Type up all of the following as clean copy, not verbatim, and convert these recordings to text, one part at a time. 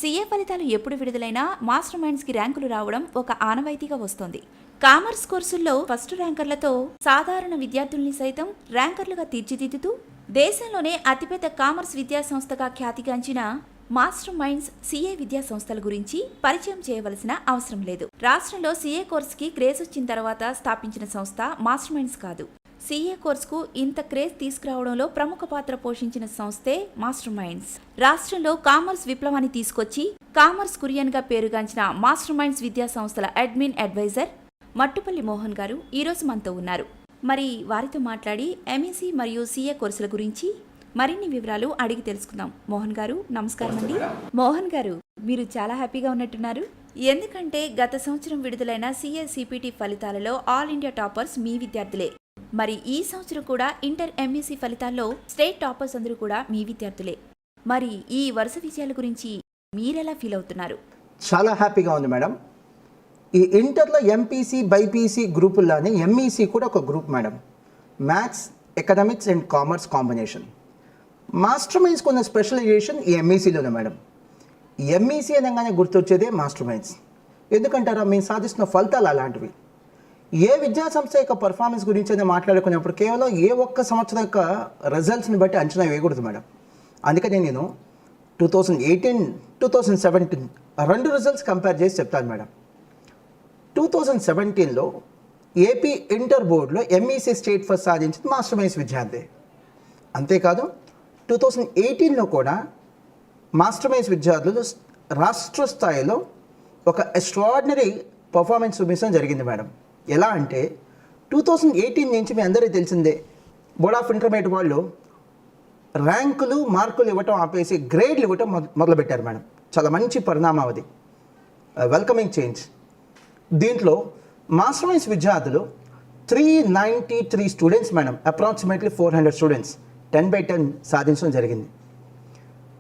CA ఫలితాలు ఎప్పుడు విడుదలైనా master మైండ్స్కి ర్యాంకులు రావడం ఒక ఆనవాయితీగా వస్తోంది. కామర్స్ కోర్సుల్లో ఫస్ట్ ర్యాంకర్లతో సాధారణ విద్యార్థుల్ని సైతం ర్యాంకర్లుగా తీర్చిదిద్దుతూ దేశంలోనే అతిపెద్ద కామర్స్ విద్యా సంస్థగా ఖ్యాతిగాంచిన మాస్టర్ మైండ్స్ సీఏ విద్యా సంస్థల గురించి పరిచయం చేయవలసిన అవసరం లేదు. రాష్ట్రంలో సీఏ కోర్సుకి క్రేజ్ వచ్చిన తర్వాత స్థాపించిన సంస్థ మాస్టర్ మైండ్స్ కాదు. సీఏ కోర్సుకు ఇంత క్రేజ్ తీసుకురావడంలో ప్రముఖ పాత్ర పోషించిన సంస్థే మాస్టర్ మైండ్స్. రాష్ట్రంలో కామర్స్ విప్లవాన్ని తీసుకొచ్చి కామర్స్ కురియన్గా పేరుగాంచిన మాస్టర్ మైండ్స్ విద్యా సంస్థల అడ్మిన్ అడ్వైజర్ మట్టుపల్లి మోహన్ గారు ఈరోజు మనతో ఉన్నారు. మరి వారితో మాట్లాడి ఎంఈసీ మరియు సీఏ కోర్సుల గురించి మరిన్ని వివరాలు అడిగి తెలుసుకుందాం. మోహన్ గారు నమస్కారం అండి. మోహన్ గారు, మీరు చాలా హ్యాపీగా ఉన్నట్టున్నారు. ఎందుకంటే గత సంవత్సరం విడుదలైన సీఏ సిపిటి ఫలితాలలో ఆల్ ఇండియా టాపర్స్ మీ విద్యార్థులే. మరి ఈ సంవత్సరం కూడా ఇంటర్ ఎంఈసీ ఫలితాల్లో స్టేట్ టాపర్స్ అందరూ కూడా మీ విద్యార్థులే. మరి ఈ వరుస విజయాల గురించి మీరెలా ఫీల్ అవుతున్నారు? చాలా హ్యాపీగా ఉంది మేడం. ఈ ఇంటర్లో ఎంపీసీ బైపీసీ గ్రూపుల్లోనే ఎంఈసీ కూడా ఒక group madam. Maths, economics and commerce combination. Master మైండ్స్కి ఉన్న స్పెషలైజేషన్ ఈ ఎంఈసీలోనే మేడం. ఎంఈసీ అనగానే గుర్తొచ్చేదే మాస్టర్ మైండ్స్. ఎందుకంటారా, మేము సాధిస్తున్న ఫలితాలు అలాంటివి. ఏ విద్యా సంస్థ యొక్క పర్ఫార్మెన్స్ గురించి అయినా మాట్లాడుకునేప్పుడు కేవలం ఏ ఒక్క సంవత్సరం యొక్క రిజల్ట్స్ని బట్టి అంచనా వేయకూడదు మేడం. అందుకనే నేను 2018, 2017 రెండు రిజల్ట్స్ కంపేర్ చేసి చెప్తాను మేడం. 2017లో ఏపీ ఇంటర్ బోర్డులో ఎంఈసీ స్టేట్ ఫస్ట్ సాధించింది మాస్టర్ మైండ్స్ విద్యార్థి. అంతేకాదు 2018లో కూడా మాస్టర్ మైండ్స్ విద్యార్థులు రాష్ట్ర స్థాయిలో ఒక ఎక్స్ట్రాడినరీ పర్ఫార్మెన్స్ చూపించడం జరిగింది మేడం. ఎలా అంటే 2018 నుంచి మీ అందరికీ తెలిసిందే, బోర్డ్ ఆఫ్ ఇంటర్మీడియట్ వాళ్ళు ర్యాంకులు మార్కులు ఇవ్వటం ఆపేసి గ్రేడ్లు ఇవ్వటం మొదలుపెట్టారు మేడం. చాలా మంచి పరిణామం అది, వెల్కమింగ్ చేంజ్. దీంట్లో మాస్టర్ మైండ్స్ విద్యార్థులు 393 స్టూడెంట్స్ మేడం, అప్రాక్సిమేట్లీ 400 స్టూడెంట్స్ 10/10 సాధించడం జరిగింది.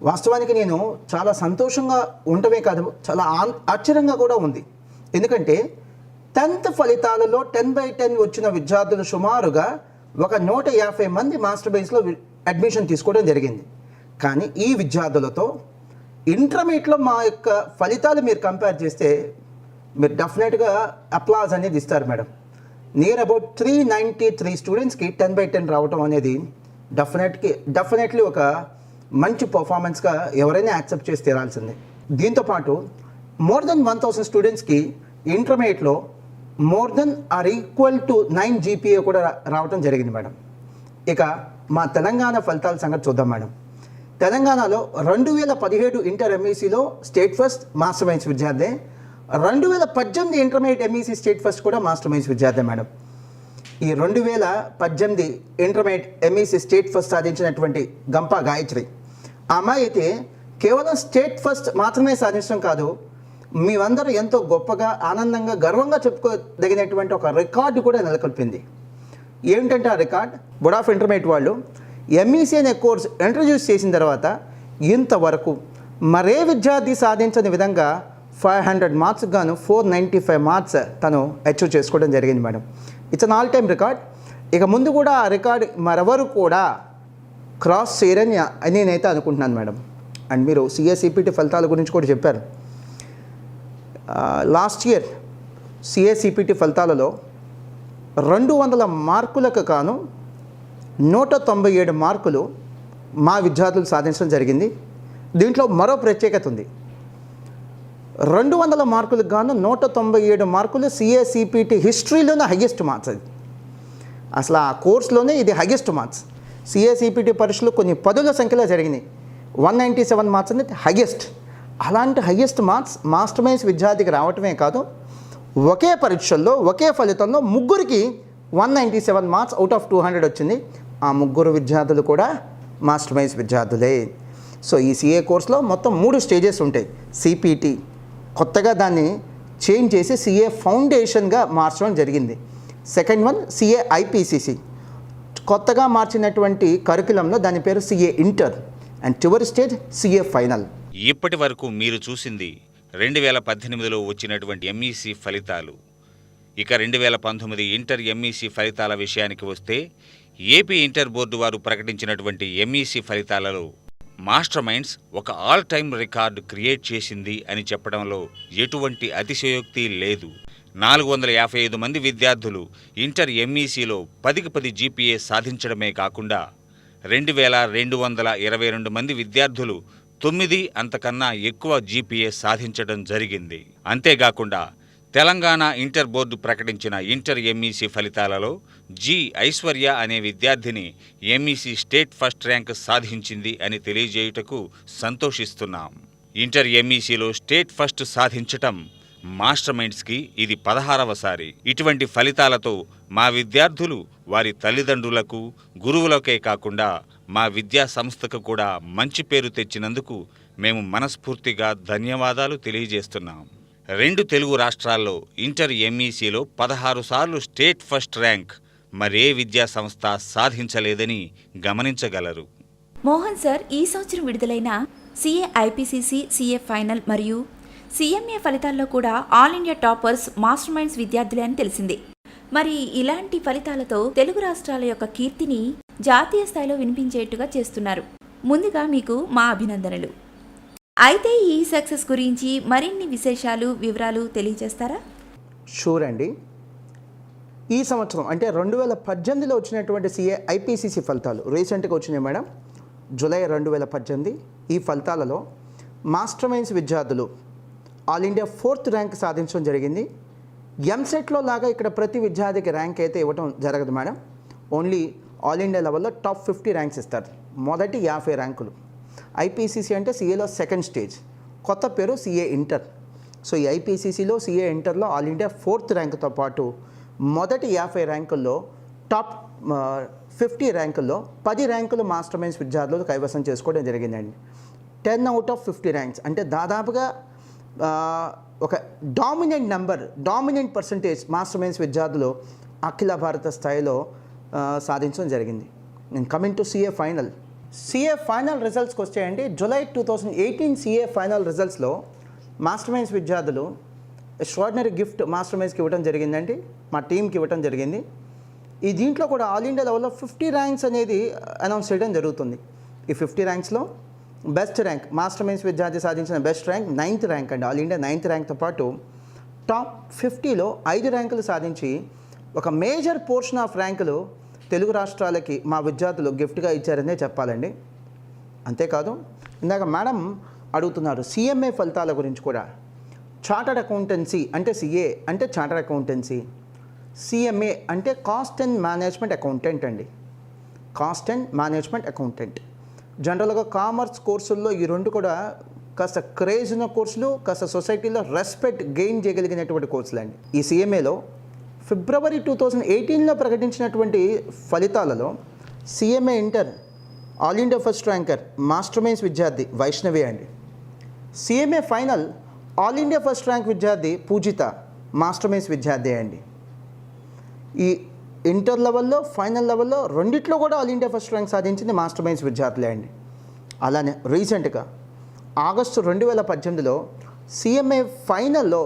వాస్తవానికి నేను చాలా సంతోషంగా ఉండటమే కాదు, చాలా ఆశ్చర్యంగా కూడా ఉంది. ఎందుకంటే 10th ఫలితాలలో 10/10 వచ్చిన విద్యార్థులు సుమారుగా ఒక 150 మంది మాస్టర్ మైండ్స్లో అడ్మిషన్ తీసుకోవడం జరిగింది. కానీ ఈ విద్యార్థులతో ఇంటర్మీడియట్లో మా యొక్క ఫలితాలు మీరు కంపేర్ చేస్తే మీరు డెఫినెట్గా అప్లాజ్ అనేది ఇస్తారు మేడం. నియర్ అబౌట్ 393 స్టూడెంట్స్కి 10/10 రావటం అనేది డెఫినెట్లీ ఒక మంచి పర్ఫార్మెన్స్గా ఎవరైనా యాక్సెప్ట్ చేసి తీరాల్సిందే. దీంతోపాటు మోర్ దెన్ 1000 స్టూడెంట్స్కి ఇంటర్మీడియట్లో more than or equal to 9 GPA కూడా రావటం జరిగింది మేడం. ఇక మా తెలంగాణ ఫలితాల సంగతి చూద్దాం మేడం. తెలంగాణలో 2017 ఇంటర్ ఎంఈసీలో స్టేట్ ఫస్ట్ మాస్టర్ మైండ్స్ విద్యార్థి, 2018 ఇంటర్మీడియట్ ఎంఈసీ స్టేట్ ఫస్ట్ కూడా మాస్టర్ మైండ్స్ విద్యార్థి మేడం. ఈ 2018 ఇంటర్మీడియట్ ఎంఈసీ స్టేట్ ఫస్ట్ సాధించినటువంటి గంపా గాయత్రి, ఆ అమ్మాయి అయితే కేవలం స్టేట్ ఫస్ట్ మాత్రమే సాధించడం కాదు, మేమందరూ ఎంతో గొప్పగా ఆనందంగా గర్వంగా చెప్పుకోదగినటువంటి ఒక రికార్డు కూడా నెలకొల్పింది. ఏమిటంటే ఆ రికార్డ్, బోర్డ్ ఆఫ్ ఇంటర్మీడియట్ వాళ్ళు ఎంఈసీ అనే కోర్స్ ఇంట్రడ్యూస్ చేసిన తర్వాత ఇంతవరకు మరే విద్యార్థి సాధించని విధంగా 500 మార్క్స్ గాను 495 మార్క్స్ తను అచీవ్ చేసుకోవడం జరిగింది madam. It's an all time record. ఇక ముందు కూడా ఆ రికార్డ్ మరెవరు కూడా క్రాస్ చేయరని నేనైతే అనుకుంటున్నాను మేడం. అండ్ మీరు సిఎస్సిపిటి ఫలితాల గురించి కూడా చెప్పారు. లాస్ట్ ఇయర్ సిఎస్సిపిటి ఫలితాలలో 200 మార్కులకు గాను 197 మార్కులు మా విద్యార్థులు సాధించడం జరిగింది. దీంట్లో మరో ప్రత్యేకత ఉంది. 200 మార్కులకు గాను 197 మార్కులు సిఎస్సిపిటి హిస్టరీలోనే హయ్యెస్ట్ మార్క్స్. అది అసలు ఆ కోర్సులోనే ఇది హయ్యెస్ట్ మార్క్స్. సిఎస్సిపిటి పరీక్షలు కొన్ని పదుల సంఖ్యలో జరిగినాయి. 197 మార్క్స్ అనేది హయ్యెస్ట్. అలాంటి హయ్యెస్ట్ మార్క్స్ మాస్టర్ మైండ్స్ విద్యార్థికి రావటమే కాదు, ఒకే పరీక్షల్లో ఒకే ఫలితంలో ముగ్గురికి 197 మార్క్స్ అవుట్ ఆఫ్ 200 వచ్చింది. ఆ ముగ్గురు విద్యార్థులు కూడా మాస్టర్ మైండ్స్ విద్యార్థులే. సో ఈ సిఏ కోర్సులో మొత్తం 3 స్టేజెస్ ఉంటాయి. సిపిటి కొత్తగా దాన్ని చేంజ్ చేసి సిఏ ఫౌండేషన్గా మార్చడం జరిగింది. సెకండ్ వన్ సిఏ ఐపీసీసీ, కొత్తగా మార్చినటువంటి కరికులంలో దాని పేరు సిఏ ఇంటర్. అండ్ చివరి స్టేజ్ సిఏ ఫైనల్. ఇప్పటి వరకు మీరు చూసింది 2018లో వచ్చినటువంటి ఎంఈసీ ఫలితాలు. ఇక 2019 ఇంటర్ ఎంఈసీ ఫలితాల విషయానికి వస్తే ఏపీ ఇంటర్ బోర్డు వారు ప్రకటించినటువంటి ఎంఈసీ ఫలితాలలో మాస్టర్ మైండ్స్ ఒక ఆల్ టైమ్ రికార్డు క్రియేట్ చేసింది అని చెప్పడంలో ఎటువంటి అతిశయోక్తి లేదు. 455 మంది విద్యార్థులు ఇంటర్ ఎంఈసీలో 10కి 10 జీపీఏ సాధించడమే కాకుండా 2222 మంది విద్యార్థులు 9 అంతకన్నా ఎక్కువ జీపీఏ సాధించడం జరిగింది. అంతేకాకుండా తెలంగాణ ఇంటర్ బోర్డు ప్రకటించిన ఇంటర్ ఎంఈసీ ఫలితాలలో జి ఐశ్వర్య అనే విద్యార్థిని ఎంఈసీ స్టేట్ ఫస్ట్ ర్యాంక్ సాధించింది అని తెలియజేయుటకు సంతోషిస్తున్నాం. ఇంటర్ ఎంఈసీలో స్టేట్ ఫస్ట్ సాధించటం మాస్టర్ మైండ్స్కి ఇది 16వసారి. ఇటువంటి ఫలితాలతో మా విద్యార్థులు వారి తల్లిదండ్రులకు, గురువులకే కాకుండా మా విద్యా సంస్థకు కూడా మంచి పేరు తెచ్చినందుకు మేము మనస్ఫూర్తిగా ధన్యవాదాలు తెలియజేస్తున్నాం. 2 తెలుగు రాష్ట్రాల్లో ఇంటర్ ఎంఈసీలో 16 సార్లు స్టేట్ ఫస్ట్ ర్యాంక్ మరే విద్యా సంస్థ సాధించలేదని గమనించగలరు. మోహన్ సార్, ఈ సంవత్సరం విడుదలైన సిఏ ఐపీసీసీ సిఏ ఫైనల్ మరియు సిఎంఏ ఫలితాల్లో కూడా all India toppers master minds విద్యార్థులే అని తెలిసింది. మరి ఇలాంటి ఫలితాలతో తెలుగు రాష్ట్రాల యొక్క కీర్తిని జాతీయ స్థాయిలో వినిపించేట్టుగా చేస్తున్నారు. ముందుగా మీకు మా అభినందనలు. అయితే ఈ సక్సెస్ గురించి మరిన్ని విశేషాలు, వివరాలు తెలియజేస్తారా? షూర్ అండి. ఈ సంవత్సరం అంటే 2018లో వచ్చినటువంటి సిఏ ఐపీసీసీ ఫలితాలు రీసెంట్గా వచ్చినాయి మేడం, జూలై 2018. ఈ ఫలితాలలో మాస్టర్ మైండ్స్ విద్యార్థులు ఆల్ ఇండియా 4th ర్యాంక్ సాధించడం జరిగింది. ఎంసెట్లో లాగా ఇక్కడ ప్రతి విద్యార్థికి ర్యాంక్ అయితే ఇవ్వడం జరగదు మేడం. ఓన్లీ ఆల్ ఇండియా లెవెల్లో టాప్ 50 ర్యాంక్స్ ఇస్తారు. మొదటి 50 ర్యాంకులు. ఐపీసీసీ అంటే సిఏలో సెకండ్ స్టేజ్, కొత్త పేరు సిఏ ఇంటర్. సో ఈ ఐపీసీసీలో సిఏ ఇంటర్లో ఆల్ ఇండియా 4th ర్యాంకుతో పాటు మొదటి 50 ర్యాంకుల్లో టాప్ 50 ర్యాంకుల్లో 10 ర్యాంకులు మాస్టర్ మైండ్స్ విద్యార్థులు కైవసం చేసుకోవడం జరిగిందండి. 10 అవుట్ ఆఫ్ 50 ర్యాంక్స్ అంటే దాదాపుగా ఒక డామినెంట్ పర్సంటేజ్ మాస్టర్ మైండ్స్ విద్యార్థులు అఖిల భారత స్థాయిలో సాధించడం జరిగింది. నేను కమింగ్ టు సిఏ ఫైనల్ రిజల్ట్స్కి వచ్చాయండి. జూలై 2018 సిఏ ఫైనల్ రిజల్ట్స్లో మాస్టర్ మైండ్స్ విద్యార్థులు ఎక్స్ట్రాడినరీ గిఫ్ట్ మాస్టర్ మైండ్స్కి ఇవ్వడం జరిగిందండి, మా టీంకి ఇవ్వడం జరిగింది. ఈ దీంట్లో కూడా ఆల్ ఇండియా లెవెల్లో 50 ర్యాంక్స్ అనేది అనౌన్స్ చేయడం జరుగుతుంది. ఈ 50 ర్యాంక్స్లో బెస్ట్ ర్యాంక్ మాస్టర్ మైండ్స్ విద్యార్థి సాధించిన బెస్ట్ ర్యాంక్ 9th ర్యాంక్ అండి. ఆల్ ఇండియా 9th ర్యాంక్తో పాటు టాప్ 50లో 5 ర్యాంకులు సాధించి ఒక మేజర్ పోర్షన్ ఆఫ్ ర్యాంకులు తెలుగు రాష్ట్రాలకి మా విద్యార్థులు గిఫ్ట్గా ఇచ్చారనే చెప్పాలండి. అంతేకాదు ఇందాక మేడం అడుగుతున్నారు సిఎంఏ ఫలితాల గురించి కూడా. చార్టర్డ్ అకౌంటెన్సీ అంటే సిఏ అంటే చార్టర్డ్ అకౌంటెన్సీ, సిఎంఏ అంటే కాస్ట్ అండ్ మేనేజ్మెంట్ అకౌంటెంట్ అండి. కాస్ట్ అండ్ మేనేజ్మెంట్ అకౌంటెంట్ జనరల్గా కామర్స్ కోర్సుల్లో ఈ రెండు కూడా కాస్త క్రేజ్ ఉన్న కోర్సులు, కాస్త సొసైటీలో రెస్పెక్ట్ గెయిన్ చేయగలిగినటువంటి కోర్సులు అండి. ఈ సిఎంఏలో ఫిబ్రవరి 2018లో ప్రకటించినటువంటి ఫలితాలలో CMA inter all India first ranker master minds విద్యార్థి వైష్ణవి అండి. CMA final all India first rank విద్యార్థి పూజిత మాస్టర్ మైండ్స్ విద్యార్థి అండి. ఈ ఇంటర్ లెవెల్లో, ఫైనల్ లెవెల్లో రెండిట్లో కూడా ఆల్ ఇండియా ఫస్ట్ ర్యాంక్ సాధించింది మాస్టర్ మైండ్స్ విద్యార్థులే అండి. అలానే రీసెంట్గా ఆగస్టు 2018లో సిఎంఏ ఫైనల్లో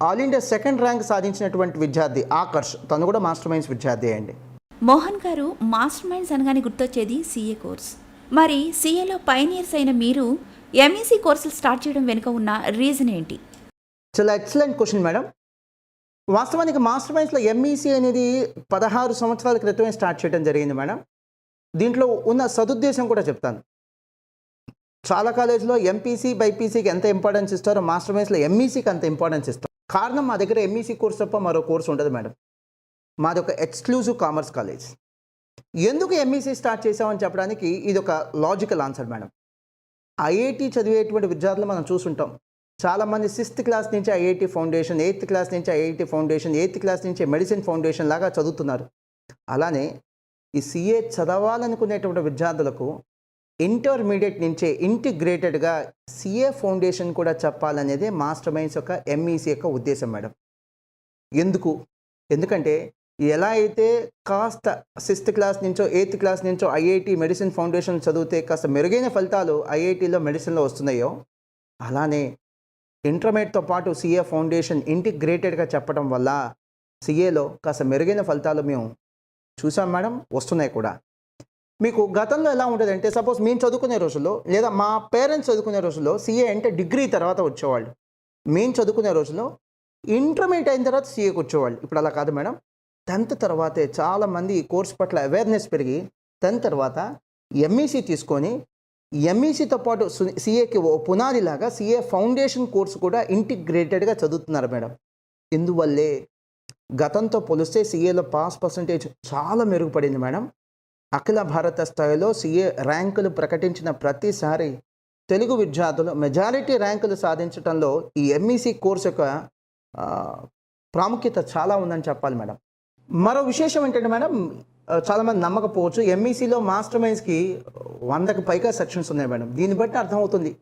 ఆల్ ఇండియా సెకండ్ ర్యాంక్ సాధించినటువంటి విద్యార్థి ఆకర్ష్, తను కూడా మాస్టర్ మైండ్స్ విద్యార్థి అండి. మోహన్ గారు, మాస్టర్ మైండ్స్ అనగానే గుర్తొచ్చేది సిఏ కోర్స్. మరి సిఏలో పైనియర్స్ అయిన మీరు ఎంఈసీ కోర్సులు స్టార్ట్ చేయడం వెనుక ఉన్న రీజన్ ఏంటి? చాలా ఎక్సలెంట్ క్వశ్చన్ మేడం. వాస్తవానికి మాస్టర్ మైండ్స్లో ఎంఈసీ అనేది 16 సంవత్సరాల క్రితమే స్టార్ట్ చేయడం జరిగింది మేడం. దీంట్లో ఉన్న సదుద్దేశం కూడా చెప్తాను. చాలా కాలేజ్లో ఎంపీసీ బైపీసీకి ఎంత ఇంపార్టెన్స్ ఇస్తారో మాస్టర్ మైండ్స్లో ఎంఈసీకి అంత ఇంపార్టెన్స్ ఇస్తారు. కారణం మా దగ్గర ఎంఈసీ కోర్స్ తప్ప మరో కోర్సు ఉండదు మేడం. మాది ఒక ఎక్స్క్లూజివ్ కామర్స్ కాలేజ్. ఎందుకు ఎంఈసీ స్టార్ట్ చేసామని చెప్పడానికి ఇది ఒక లాజికల్ ఆన్సర్ మేడం. ఐఐటి చదివేటువంటి విద్యార్థులు మనం చూసుంటాం. చాలామంది 6th క్లాస్ నుంచి ఐఐటి ఫౌండేషన్, 8th క్లాస్ నుంచి ఐఐటి ఫౌండేషన్, 8th క్లాస్ నుంచి మెడిసిన్ ఫౌండేషన్ లాగా చదువుతున్నారు. అలానే ఈ సిఏ చదవాలనుకునేటువంటి విద్యార్థులకు ఇంటర్మీడియట్ నుంచే ఇంటిగ్రేటెడ్గా సిఏ ఫౌండేషన్ కూడా చెప్పాలనేదే మాస్టర్ మైండ్స్ యొక్క ఎంఈసీ యొక్క ఉద్దేశం మేడం. ఎందుకంటే ఎలా అయితే కాస్త 6th క్లాస్ నుంచో 8th క్లాస్ నుంచో ఐఐటి మెడిసిన్ ఫౌండేషన్ చదివితే కాస్త మెరుగైన ఫలితాలు ఐఐటిలో మెడిసిన్లో వస్తున్నాయో, అలానే ఇంటర్మీడియట్తో పాటు సిఏ ఫౌండేషన్ ఇంటిగ్రేటెడ్గా చెప్పడం వల్ల సిఏలో కాస్త మెరుగైన ఫలితాలు మేము చూసాం మేడం, వస్తున్నాయి కూడా. మీకు గతంలో ఎలా ఉండేదంటే సపోజ్ మేము చదువుకునే రోజుల్లో లేదా మా పేరెంట్స్ చదువుకునే రోజుల్లో సీఏ అంటే డిగ్రీ తర్వాత వచ్చేవాళ్ళు. మేము చదువుకునే రోజుల్లో ఇంటర్మీడియట్ అయిన తర్వాత సీఏకి వచ్చేవాళ్ళు. ఇప్పుడు అలా కాదు మేడం. 10th తర్వాతే చాలామంది ఈ కోర్స్ పట్ల అవేర్నెస్ పెరిగి 10th తర్వాత ఎంఈసీ తీసుకొని ఎంఈసీతో పాటు సీఏకి ఓ పునాదిలాగా సీఏ ఫౌండేషన్ కోర్సు కూడా ఇంటిగ్రేటెడ్గా చదువుతున్నారు మేడం. ఇందువల్లే గతంతో పోలిస్తే సీఏలో పాస్ పర్సంటేజ్ చాలా మెరుగుపడింది మేడం. అఖిల భారత స్థాయిలో సీఏ ర్యాంకులు ప్రకటించిన ప్రతిసారి తెలుగు విద్యార్థులు మెజారిటీ ర్యాంకులు సాధించడంలో ఈ ఎంఈసీ కోర్సు యొక్క ప్రాముఖ్యత చాలా ఉందని చెప్పాలి మేడం. మరో విశేషం ఏంటంటే మేడం, చాలామంది నమ్మకపోవచ్చు, ఎంఈసీలో మాస్టర్ మైండ్స్కి 100కి పైగా సెక్షన్స్ ఉన్నాయి మేడం. దీన్ని బట్టి అర్థమవుతుంది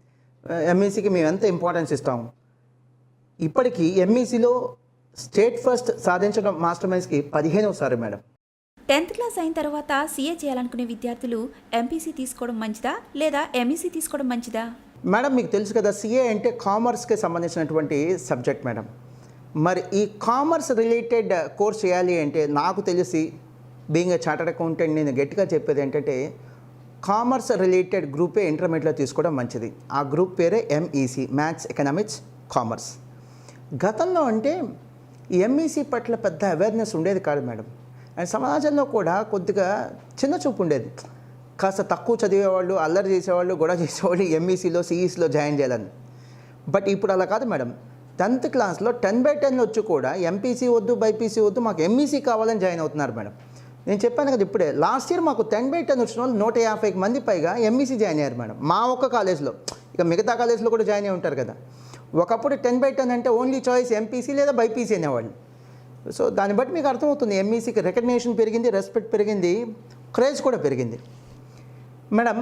ఎంఈసీకి మేము ఎంత ఇంపార్టెన్స్ ఇస్తాము. ఇప్పటికీ ఎంఈసీలో స్టేట్ ఫస్ట్ సాధించడం మాస్టర్ మైండ్స్కి 15వసారి మేడం. 10th క్లాస్ అయిన తర్వాత సీఏ చేయాలనుకునే విద్యార్థులు ఎంపీసీ తీసుకోవడం మంచిదా లేదా ఎంఈసీ తీసుకోవడం మంచిదా? మేడం మీకు తెలుసు కదా, సీఏ అంటే కామర్స్కి సంబంధించినటువంటి సబ్జెక్ట్ మేడం. మరి ఈ కామర్స్ రిలేటెడ్ కోర్స్ చేయాలి అంటే నాకు తెలిసి బీయింగ్ ఏ చార్టర్డ్ అకౌంటెంట్ నేను గట్టిగా చెప్పేది ఏంటంటే కామర్స్ రిలేటెడ్ గ్రూపే ఇంటర్మీడియట్లో తీసుకోవడం మంచిది. ఆ గ్రూప్ పేరే ఎంఈసీ, మ్యాథ్స్ ఎకనామిక్స్ కామర్స్. గతంలో అంటే ఎంఈసీ పట్ల పెద్ద అవేర్నెస్ ఉండేది కాదు మేడం. అండ్ సమాజంలో కూడా కొద్దిగా చిన్న చూపు ఉండేది. కాస్త తక్కువ చదివేవాళ్ళు, అల్లరి చేసేవాళ్ళు, గొడవ చేసేవాళ్ళు ఎంఈసీలో సిఈసీలో జాయిన్ చేయాలని. బట్ ఇప్పుడు అలా కాదు మేడం. 10th క్లాస్లో 10/10 వచ్చి కూడా ఎంపీసీ వద్దు, బైపీసీ వద్దు, మాకు ఎంఈసీ కావాలని జాయిన్ అవుతున్నారు మేడం. నేను చెప్పాను కదా ఇప్పుడే, లాస్ట్ ఇయర్ మాకు 10/10 వచ్చిన వాళ్ళు 150 మంది పైగా ఎంఈసీ జాయిన్ అయ్యారు మేడం. మా ఒక్క కాలేజ్లో, ఇక మిగతా కాలేజ్లో కూడా జాయిన్ అయి ఉంటారు కదా. ఒకప్పుడు 10/10 అంటే ఓన్లీ చాయిస్ ఎంపీసీ లేదా బైపీసీ అనేవాళ్ళు. సో దాన్ని బట్టి మీకు అర్థమవుతుంది ఎంఈసీకి రికగ్నిషన్ పెరిగింది, రెస్పెక్ట్ పెరిగింది, క్రేజ్ కూడా పెరిగింది మేడం.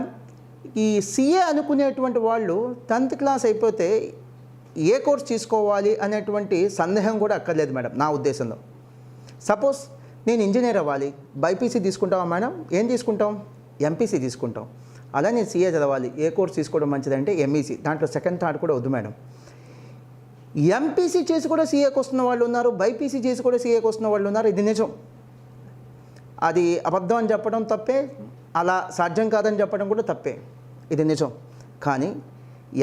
ఈ సీఏ అనుకునేటువంటి వాళ్ళు 10th క్లాస్ అయిపోతే ఏ కోర్స్ తీసుకోవాలి అనేటువంటి సందేహం కూడా అక్కర్లేదు మేడం నా ఉద్దేశంలో. సపోజ్ నేను ఇంజనీర్ అవ్వాలి, బైపీసీ తీసుకుంటావా మేడం? ఏం తీసుకుంటాం? ఎంపీసీ తీసుకుంటాం. అలా నేను సీఏ చదవాలి, ఏ కోర్స్ తీసుకోవడం మంచిదంటే ఎంఈసీ. దాంట్లో సెకండ్ థాట్ కూడా వద్దు మేడం. ఎంపీసీ చేసి కూడా సీఏకి వస్తున్న వాళ్ళు ఉన్నారు, బైపీసీ చేసి కూడా సీఏకి వస్తున్న వాళ్ళు ఉన్నారు. ఇది నిజం. అది అబద్ధం అని చెప్పడం తప్పే, అలా సాధ్యం కాదని చెప్పడం కూడా తప్పే. ఇది నిజం. కానీ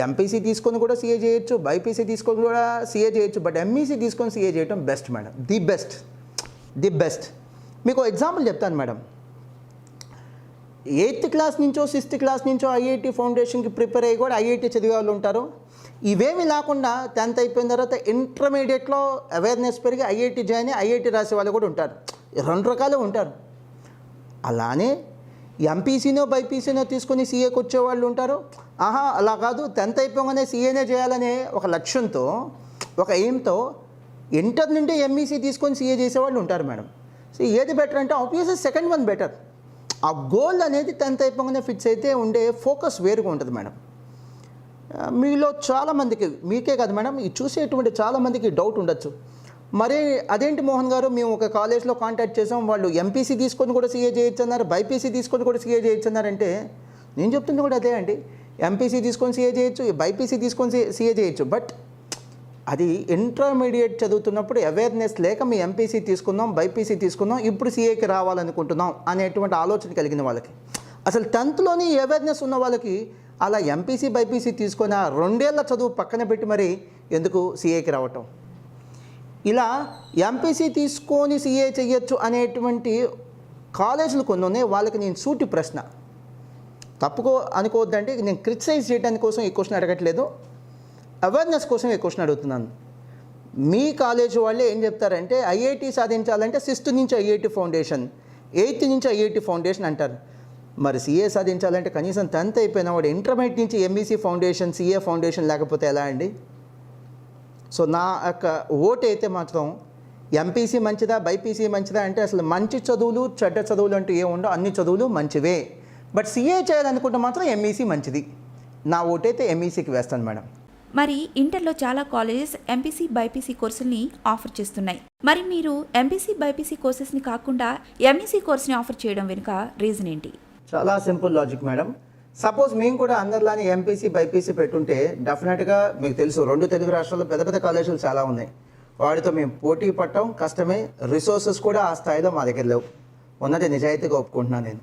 ఎంపీసీ తీసుకొని కూడా సీఏ చేయొచ్చు, బైపీసీ తీసుకొని కూడా సీఏ చేయొచ్చు. బట్ ఎంఈసీ తీసుకొని సీఏ చేయడం బెస్ట్ మేడం. The best. మీకు ఎగ్జాంపుల్ చెప్తాను మేడం. 8th క్లాస్ నుంచో 6th క్లాస్ నుంచో ఐఐటి ఫౌండేషన్కి ప్రిపేర్ అయ్యి కూడా ఐఐటి చదివే వాళ్ళు ఉంటారు. ఇవేమి లేకుండా 10th అయిపోయిన తర్వాత ఇంటర్మీడియట్లో అవేర్నెస్ పెరిగి ఐఐటి జాయిన్ అయ్యి ఐఐటి రాసే వాళ్ళు కూడా ఉంటారు. 2 రకాలు ఉంటారు. అలానే ఎంపీసీనో బైపీసీనో తీసుకొని సీఏకి వచ్చేవాళ్ళు ఉంటారు. అలా కాదు, 10th అయిపోగానే సీఏనే చేయాలనే ఒక లక్ష్యంతో, ఒక ఎయిమ్తో ఇంటర్ నుండి ఎంఈసీ తీసుకొని సీఏ చేసేవాళ్ళు ఉంటారు మేడం. సో ఏది బెటర్ అంటే ఆబ్వియస్లీ సెకండ్ వన్ బెటర్. ఆ గోల్ అనేది 10th అయిపోగానే ఫిక్స్ అయితే ఉండే ఫోకస్ వేరుగా ఉంటుంది మేడం. మీలో చాలామందికి, మీకే కాదు మేడం, ఈ చూసేటువంటి చాలామందికి డౌట్ ఉండొచ్చు. మరి అదేంటి మోహన్ గారు, మేము ఒక కాలేజ్లో కాంటాక్ట్ చేసాం, వాళ్ళు ఎంపీసీ తీసుకొని కూడా సీఏ చేయొచ్చు అన్నారు, బైపీసీ తీసుకొని కూడా సీఏ చేయొచ్చు అన్నారంటే నేను చెప్తుంది కూడా అదే అండి. ఎంపీసీ తీసుకొని సీఏ చేయొచ్చు, బైపీసీ తీసుకొని సీఏ చేయొచ్చు. బట్ అది ఇంటర్మీడియట్ చదువుతున్నప్పుడు అవేర్నెస్ లేక మీ ఎంపీసీ తీసుకుందాం, బైపీసీ తీసుకుందాం, ఇప్పుడు సీఏకి రావాలనుకుంటున్నాం అనేటువంటి ఆలోచన కలిగిన వాళ్ళకి, అసలు 10thలోని అవేర్నెస్ ఉన్న వాళ్ళకి అలా ఎంపీసీ బైపీసీ తీసుకొని 2 ఏళ్ల చదువు పక్కన పెట్టి మరి ఎందుకు సీఏకి రావటం? ఇలా ఎంపీసీ తీసుకొని సీఏ చేయొచ్చు అనేటువంటి కాలేజీలు కొన్ని ఉన్నాయి. వాళ్ళకి నేను సూటి ప్రశ్న, తప్పుకో అనుకోవద్దంటే, నేను క్రిటిసైజ్ చేయడానికి కోసం ఈ క్వశ్చన్ అడగట్లేదు, అవేర్నెస్ కోసం ఈ క్వశ్చన్ అడుగుతున్నాను. మీ కాలేజీ వాళ్ళే ఏం చెప్తారంటే ఐఐటి సాధించాలంటే 6th నుంచి ఐఐటి ఫౌండేషన్, 8th నుంచి ఐఐటి ఫౌండేషన్ అంటారు. మరి సీఏ సాధించాలంటే కనీసం 10th అయిపోయిన వాడు ఇంటర్మీడియట్ నుంచి ఎంఈసీ ఫౌండేషన్, సీఏ ఫౌండేషన్ లేకపోతే ఎలా అండి? సో నా యొక్క ఓటు అయితే మాత్రం ఎంపీసీ మంచిదా, బైపీసీ మంచిదా అంటే అసలు మంచి చదువులు చెడ్డ చదువులు అంటూ ఏముండో, అన్ని చదువులు మంచివే. బట్ సీఏ చేయాలనుకుంటే మాత్రం ఎంఈసీ మంచిది. నా ఓటైతే ఎంఈసీకి వేస్తాను మేడం. మరి ఇంటర్లో చాలా కాలేజెస్ ఎంపీసీ బైపీసీ కోర్సుల్ని ఆఫర్ చేస్తున్నాయి. మరి మీరు ఎంపీసీ బైపీసీ కోర్సెస్ని కాకుండా ఎంఈసీ కోర్స్ని ఆఫర్ చేయడం వెనుక రీజన్ ఏంటి? చాలా సింపుల్ లాజిక్ మేడం. సపోజ్ మేము కూడా అందరిలానే ఎంపీసీ బైపీసీ పెట్టుంటే డెఫినెట్గా మీకు తెలుసు 2 తెలుగు రాష్ట్రాల్లో పెద్ద పెద్ద కాలేజీలు చాలా ఉన్నాయి. వాటితో మేము పోటీ పట్టడం కష్టమే. రిసోర్సెస్ కూడా ఆ స్థాయిలో మా దగ్గర లేవు. ఉన్నది నిజాయితీగా ఒప్పుకుంటున్నాను నేను.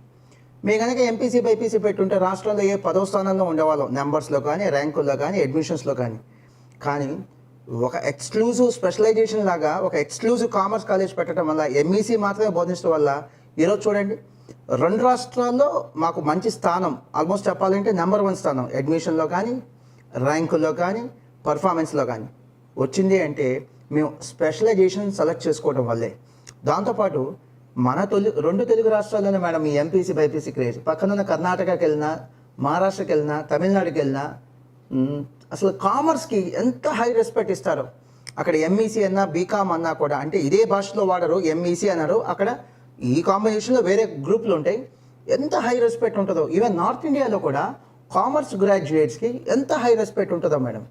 మీ కనుక ఎంపీసీ బైపీసీ పెట్టుంటే రాష్ట్రంలో ఏ 10వ స్థానంలో ఉండేవాళ్ళం, నెంబర్స్లో కానీ, ర్యాంకుల్లో కానీ, అడ్మిషన్స్లో కానీ ఒక ఎక్స్క్లూజివ్ స్పెషలైజేషన్ లాగా ఒక ఎక్స్క్లూజివ్ కామర్స్ కాలేజ్ పెట్టడం వల్ల, ఎంఈసీ మాత్రమే బోధించడం వల్ల ఈరోజు చూడండి 2 రాష్ట్రాల్లో మాకు మంచి స్థానం, ఆల్మోస్ట్ చెప్పాలంటే నెంబర్ 1 స్థానం అడ్మిషన్లో కానీ, ర్యాంకుల్లో కానీ, పర్ఫార్మెన్స్లో కానీ వచ్చింది అంటే మేము స్పెషలైజేషన్ సెలెక్ట్ చేసుకోవడం వల్లే. దాంతోపాటు మన 2 తెలుగు రాష్ట్రాల్లోనే మేడం ఈ ఎంపీసీ బైపీసీ క్రేజ్. పక్కనున్న కర్ణాటకకి వెళ్ళినా, మహారాష్ట్రకి వెళ్ళినా, తమిళనాడుకి వెళ్ళినా అసలు కామర్స్కి ఎంత హై రెస్పెక్ట్ ఇస్తారో. అక్కడ ఎంఈసీ అన్నా, బీకామ్ అన్నా కూడా, అంటే ఇదే భాషలో వాడరు, ఎంఈసీ అన్నారు, అక్కడ ఈ కాంబినేషన్లో వేరే గ్రూపులు ఉంటాయి. ఎంత హై రెస్పెక్ట్ ఉంటుందో. ఈవెన్ నార్త్ ఇండియాలో కూడా కామర్స్ గ్రాడ్యుయేట్స్కి ఎంత హై రెస్పెక్ట్ ఉంటుందో మేడం.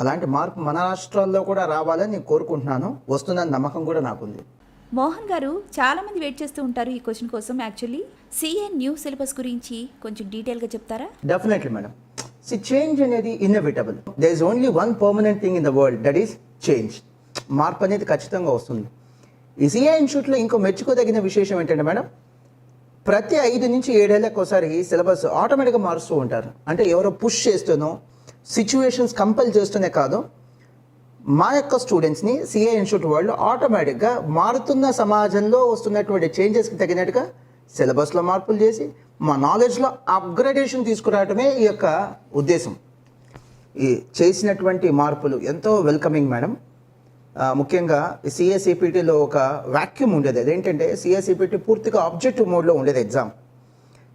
అలాంటి మార్పు మన రాష్ట్రాల్లో కూడా రావాలని నేను కోరుకుంటున్నాను. వస్తుందని నమ్మకం కూడా నాకుంది. మోహన్ గారు, చాలా మంది వెయిట్ చేస్తూ ఉంటారు ఈ క్వశ్చన్ కోసం. యాక్చువల్లీ సిఏ న్యూ సిలబస్ గురించి కొంచెం డీటెయిల్గా చెప్తారా? Definitely madam. చేంజ్ అనేది inevitable. There is only one permanent thing in the world, that is change. మార్పు అనేది ఖచ్చితంగా వస్తుంది. ఈ సిఏ ఇన్స్టిట్యూట్లో ఇంకో మెచ్చుకోదగిన విశేషం ఏంటంటే మేడం, ప్రతి 5 నుంచి 7 ఏళ్ళకి ఒకసారి సిలబస్ ఆటోమేటిక్గా మారుస్తూ ఉంటారు. అంటే ఎవరో పుష్ చేస్తూనో, సిచ్యువేషన్స్ కంపల్ చేస్తూనే కాదు, మా యొక్క స్టూడెంట్స్ని సిఏ ఇన్స్టిట్యూట్ వాళ్ళు ఆటోమేటిక్గా మారుతున్న సమాజంలో వస్తున్నటువంటి చేంజెస్కి తగినట్టుగా సిలబస్లో మార్పులు చేసి మా నాలెడ్జ్లో అప్గ్రేడేషన్ తీసుకురావడమే ఈ యొక్క ఉద్దేశం. ఈ చేసినటువంటి మార్పులు ఎంతో వెల్కమింగ్ మేడం. ముఖ్యంగా సిఏసిపిటీలో ఒక వాక్యూమ్ ఉండేది. అదేంటంటే సిఏసిపిటీ పూర్తిగా ఆబ్జెక్టివ్ మోడ్లో ఉండేది ఎగ్జామ్.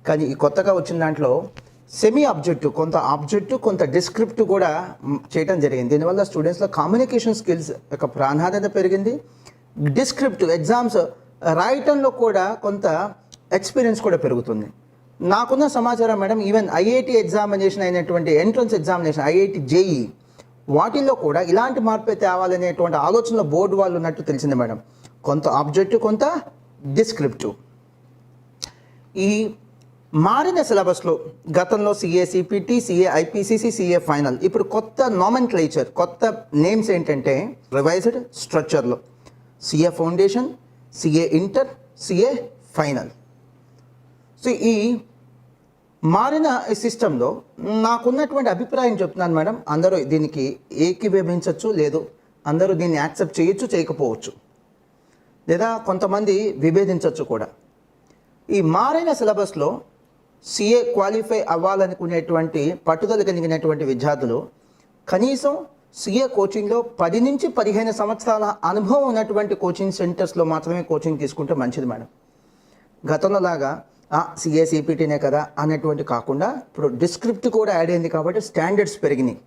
కానీ ఈ కొత్తగా వచ్చిన దాంట్లో సెమీ ఆబ్జెక్టివ్, కొంత డిస్క్రిప్టివ్ కూడా చేయడం జరిగింది. దీనివల్ల స్టూడెంట్స్లో కమ్యూనికేషన్ స్కిల్స్ యొక్క ప్రాధాన్యత పెరిగింది. డిస్క్రిప్టివ్ ఎగ్జామ్స్ రాయటంలో కూడా కొంత ఎక్స్పీరియన్స్ కూడా పెరుగుతుంది. నాకున్న సమాచారం మేడం, ఈవెన్ ఐఐటి ఎగ్జామినేషన్ అయినటువంటి ఎంట్రన్స్ ఎగ్జామినేషన్, ఐఐటి జేఈ, వాటిల్లో కూడా ఇలాంటి మార్పు తేవాలనేటువంటి ఆలోచనలో బోర్డు వాళ్ళు ఉన్నట్టు తెలిసింది మేడం. కొంత ఆబ్జెక్టివ్, కొంత డిస్క్రిప్టివ్. ఈ మారిన సిలబస్లో గతంలో CA CPT, CA IPCC, CA final, ఇప్పుడు కొత్త నామెన్క్లేచర్, కొత్త నేమ్స్ ఏంటంటే రివైజ్డ్ స్ట్రక్చర్లో CA foundation, CA inter, CA final. So ఈ మారిన సిస్టంలో నాకున్నటువంటి అభిప్రాయం చెప్తున్నాను మేడం. అందరూ దీనికి ఏకీభవించవచ్చు, లేదు అందరూ దీన్ని యాక్సెప్ట్ చేయొచ్చు, చేయకపోవచ్చు, లేదా కొంతమంది విభేదించవచ్చు కూడా. ఈ మారిన సిలబస్లో సిఏ క్వాలిఫై అవ్వాలనుకునేటువంటి పట్టుదల కలిగినటువంటి విద్యార్థులు కనీసం సిఏ కోచింగ్లో 10 నుంచి 15 సంవత్సరాల అనుభవం ఉన్నటువంటి కోచింగ్ సెంటర్స్లో మాత్రమే కోచింగ్ తీసుకుంటే మంచిది మేడం. గతంలో లాగా సిఏ సిపిటీనే కదా అనేటువంటి కాకుండా ఇప్పుడు డిస్క్రిప్ట్ కూడా యాడ్ అయింది కాబట్టి స్టాండర్డ్స్ పెరిగినాయి,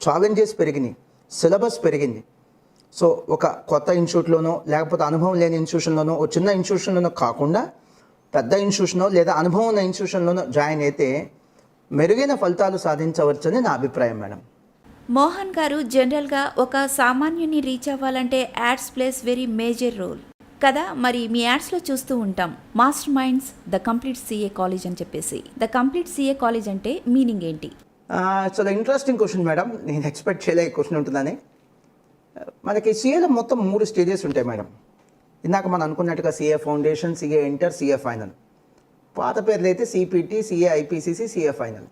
ఛాలెంజెస్ పెరిగినాయి, సిలబస్ పెరిగింది. సో ఒక కొత్త ఇన్స్టిట్యూట్లోనో లేకపోతే అనుభవం లేని ఇన్స్టిట్యూషన్లోనో, ఒక చిన్న ఇన్స్టిట్యూషన్లోనో కాకుండా పెద్ద ఇన్స్టిట్యూషనో లేదా అనుభవం ఉన్న ఇన్స్టిట్యూషన్లోనో జాయిన్ అయితే మెరుగైన ఫలితాలు సాధించవచ్చని నా అభిప్రాయం మేడం. మోహన్ గారు, జనరల్గా ఒక సామాన్యుని రీచ్ అవ్వాలంటే ads plays very major role కదా. మరి మీ యాడ్స్లో చూస్తూ ఉంటాం Master Minds the complete CA college అని చెప్పేసి. ద కంప్లీట్ సిఏ కాలేజ్ అంటే మీనింగ్ ఏంటి? చాలా ఇంట్రెస్టింగ్ క్వశ్చన్ మేడం. నేను ఎక్స్పెక్ట్ చేయలేక క్వశ్చన్ ఉంటుందని. మనకి సిఏలో మొత్తం 3 స్టేజెస్ ఉంటాయి మేడం. ఇందాక మనం అనుకున్నట్టుగా CA foundation, CA inter, CA final. పాత పేర్లు అయితే CPT, CA IPCC, CA final.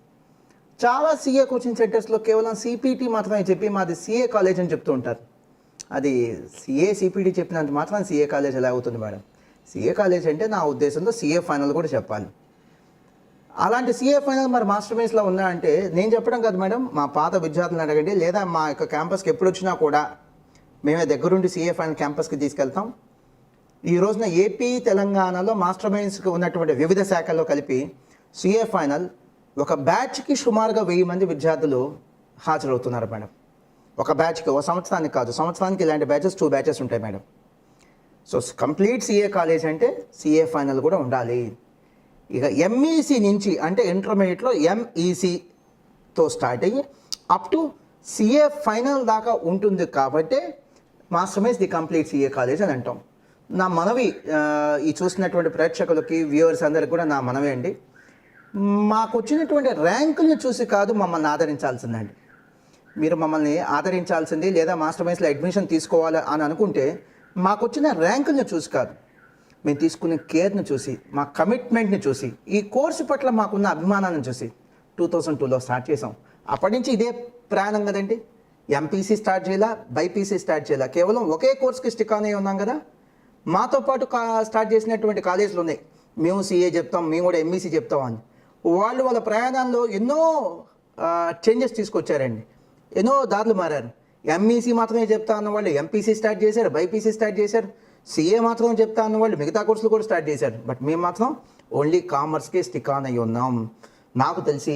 చాలా సిఏ కోచింగ్ సెంటర్స్లో కేవలం సిపిటి మాత్రమే చెప్పి మాది సిఏ కాలేజ్ అని చెప్తూ ఉంటారు. అది సిఏ సిపిటి చెప్పినంత మాత్రం సిఏ కాలేజ్ ఎలా అవుతుంది మేడం? సిఏ కాలేజ్ అంటే నా ఉద్దేశంలో సిఏ ఫైనల్ కూడా చెప్పాలి. అలాంటి సిఏ ఫైనల్ మరి మాస్టర్ మైండ్స్లో ఉన్నా అంటే నేను చెప్పడం కాదు మేడం, మా పాత విద్యార్థులను అడగండి, లేదా మా యొక్క క్యాంపస్కి ఎప్పుడు వచ్చినా కూడా మేమే దగ్గరుండి సిఏ ఫైనల్ క్యాంపస్కి తీసుకెళ్తాం. ఈ రోజున ఏపీ, తెలంగాణలో మాస్టర్ మైండ్స్కి ఉన్నటువంటి వివిధ శాఖల్లో కలిపి సిఏ ఫైనల్ ఒక బ్యాచ్కి సుమారుగా 1000 మంది విద్యార్థులు హాజరవుతున్నారు మేడం. ఒక బ్యాచ్కి, ఒక సంవత్సరానికి కాదు, సంవత్సరానికి ఇలాంటి బ్యాచెస్ 2 బ్యాచెస్ ఉంటాయి madam. So complete CA college అంటే సిఏ ఫైనల్ కూడా ఉండాలి. ఇక ఎంఈసి నుంచి అంటే ఇంటర్మీడియట్లో ఎంఈసితో స్టార్ట్ అయ్యి అప్ టు సిఏ ఫైనల్ దాకా ఉంటుంది కాబట్టి master minds the complete CA college అని అంటాం. నా మనవి ఈ చూసినటువంటి ప్రేక్షకులకి, వ్యూవర్స్ అందరికి కూడా నా మనవి అండి, మాకు వచ్చినటువంటి ర్యాంకులను చూసి కాదు మమ్మల్ని ఆదరించాల్సిందండి. మీరు మమ్మల్ని ఆదరించాల్సింది లేదా మాస్టర్ మైండ్స్లో అడ్మిషన్ తీసుకోవాలి అని అనుకుంటే మాకు వచ్చిన ర్యాంకులను చూసి కాదు, మేము తీసుకునే కేర్ని చూసి, మా కమిట్మెంట్ని చూసి, ఈ కోర్సు పట్ల మాకున్న అభిమానాన్ని చూసి 2002లో స్టార్ట్ చేసాం. అప్పటి నుంచి ఇదే ప్రయాణం కదండి. ఎంపీసీ స్టార్ట్ చేయాలా, బైపీసీ స్టార్ట్ చేయాలా, కేవలం ఒకే కోర్స్కి స్టిక్ ఆన్ అయి ఉన్నాం కదా. మాతో పాటు స్టార్ట్ చేసినటువంటి కాలేజీలు ఉన్నాయి. మేము సిఏ చెప్తాం, మేము కూడా ఎంఈసీ చెప్తాం అని. వాళ్ళు వాళ్ళ ప్రయాణాల్లో ఎన్నో చేంజెస్ తీసుకొచ్చారండి, ఎన్నో దారులు మారారు. ఎంఈసీ మాత్రమే చెప్తా అన్న వాళ్ళు ఎంపీసీ స్టార్ట్ చేశారు, బైపీసీ స్టార్ట్ చేశారు. సిఏ మాత్రం చెప్తా అన్న వాళ్ళు మిగతా కోర్సులు కూడా స్టార్ట్ చేశారు. బట్ మేము మాత్రం ఓన్లీ కామర్స్కి స్టిక్ ఆన్ అయ్యి ఉన్నాం. నాకు తెలిసి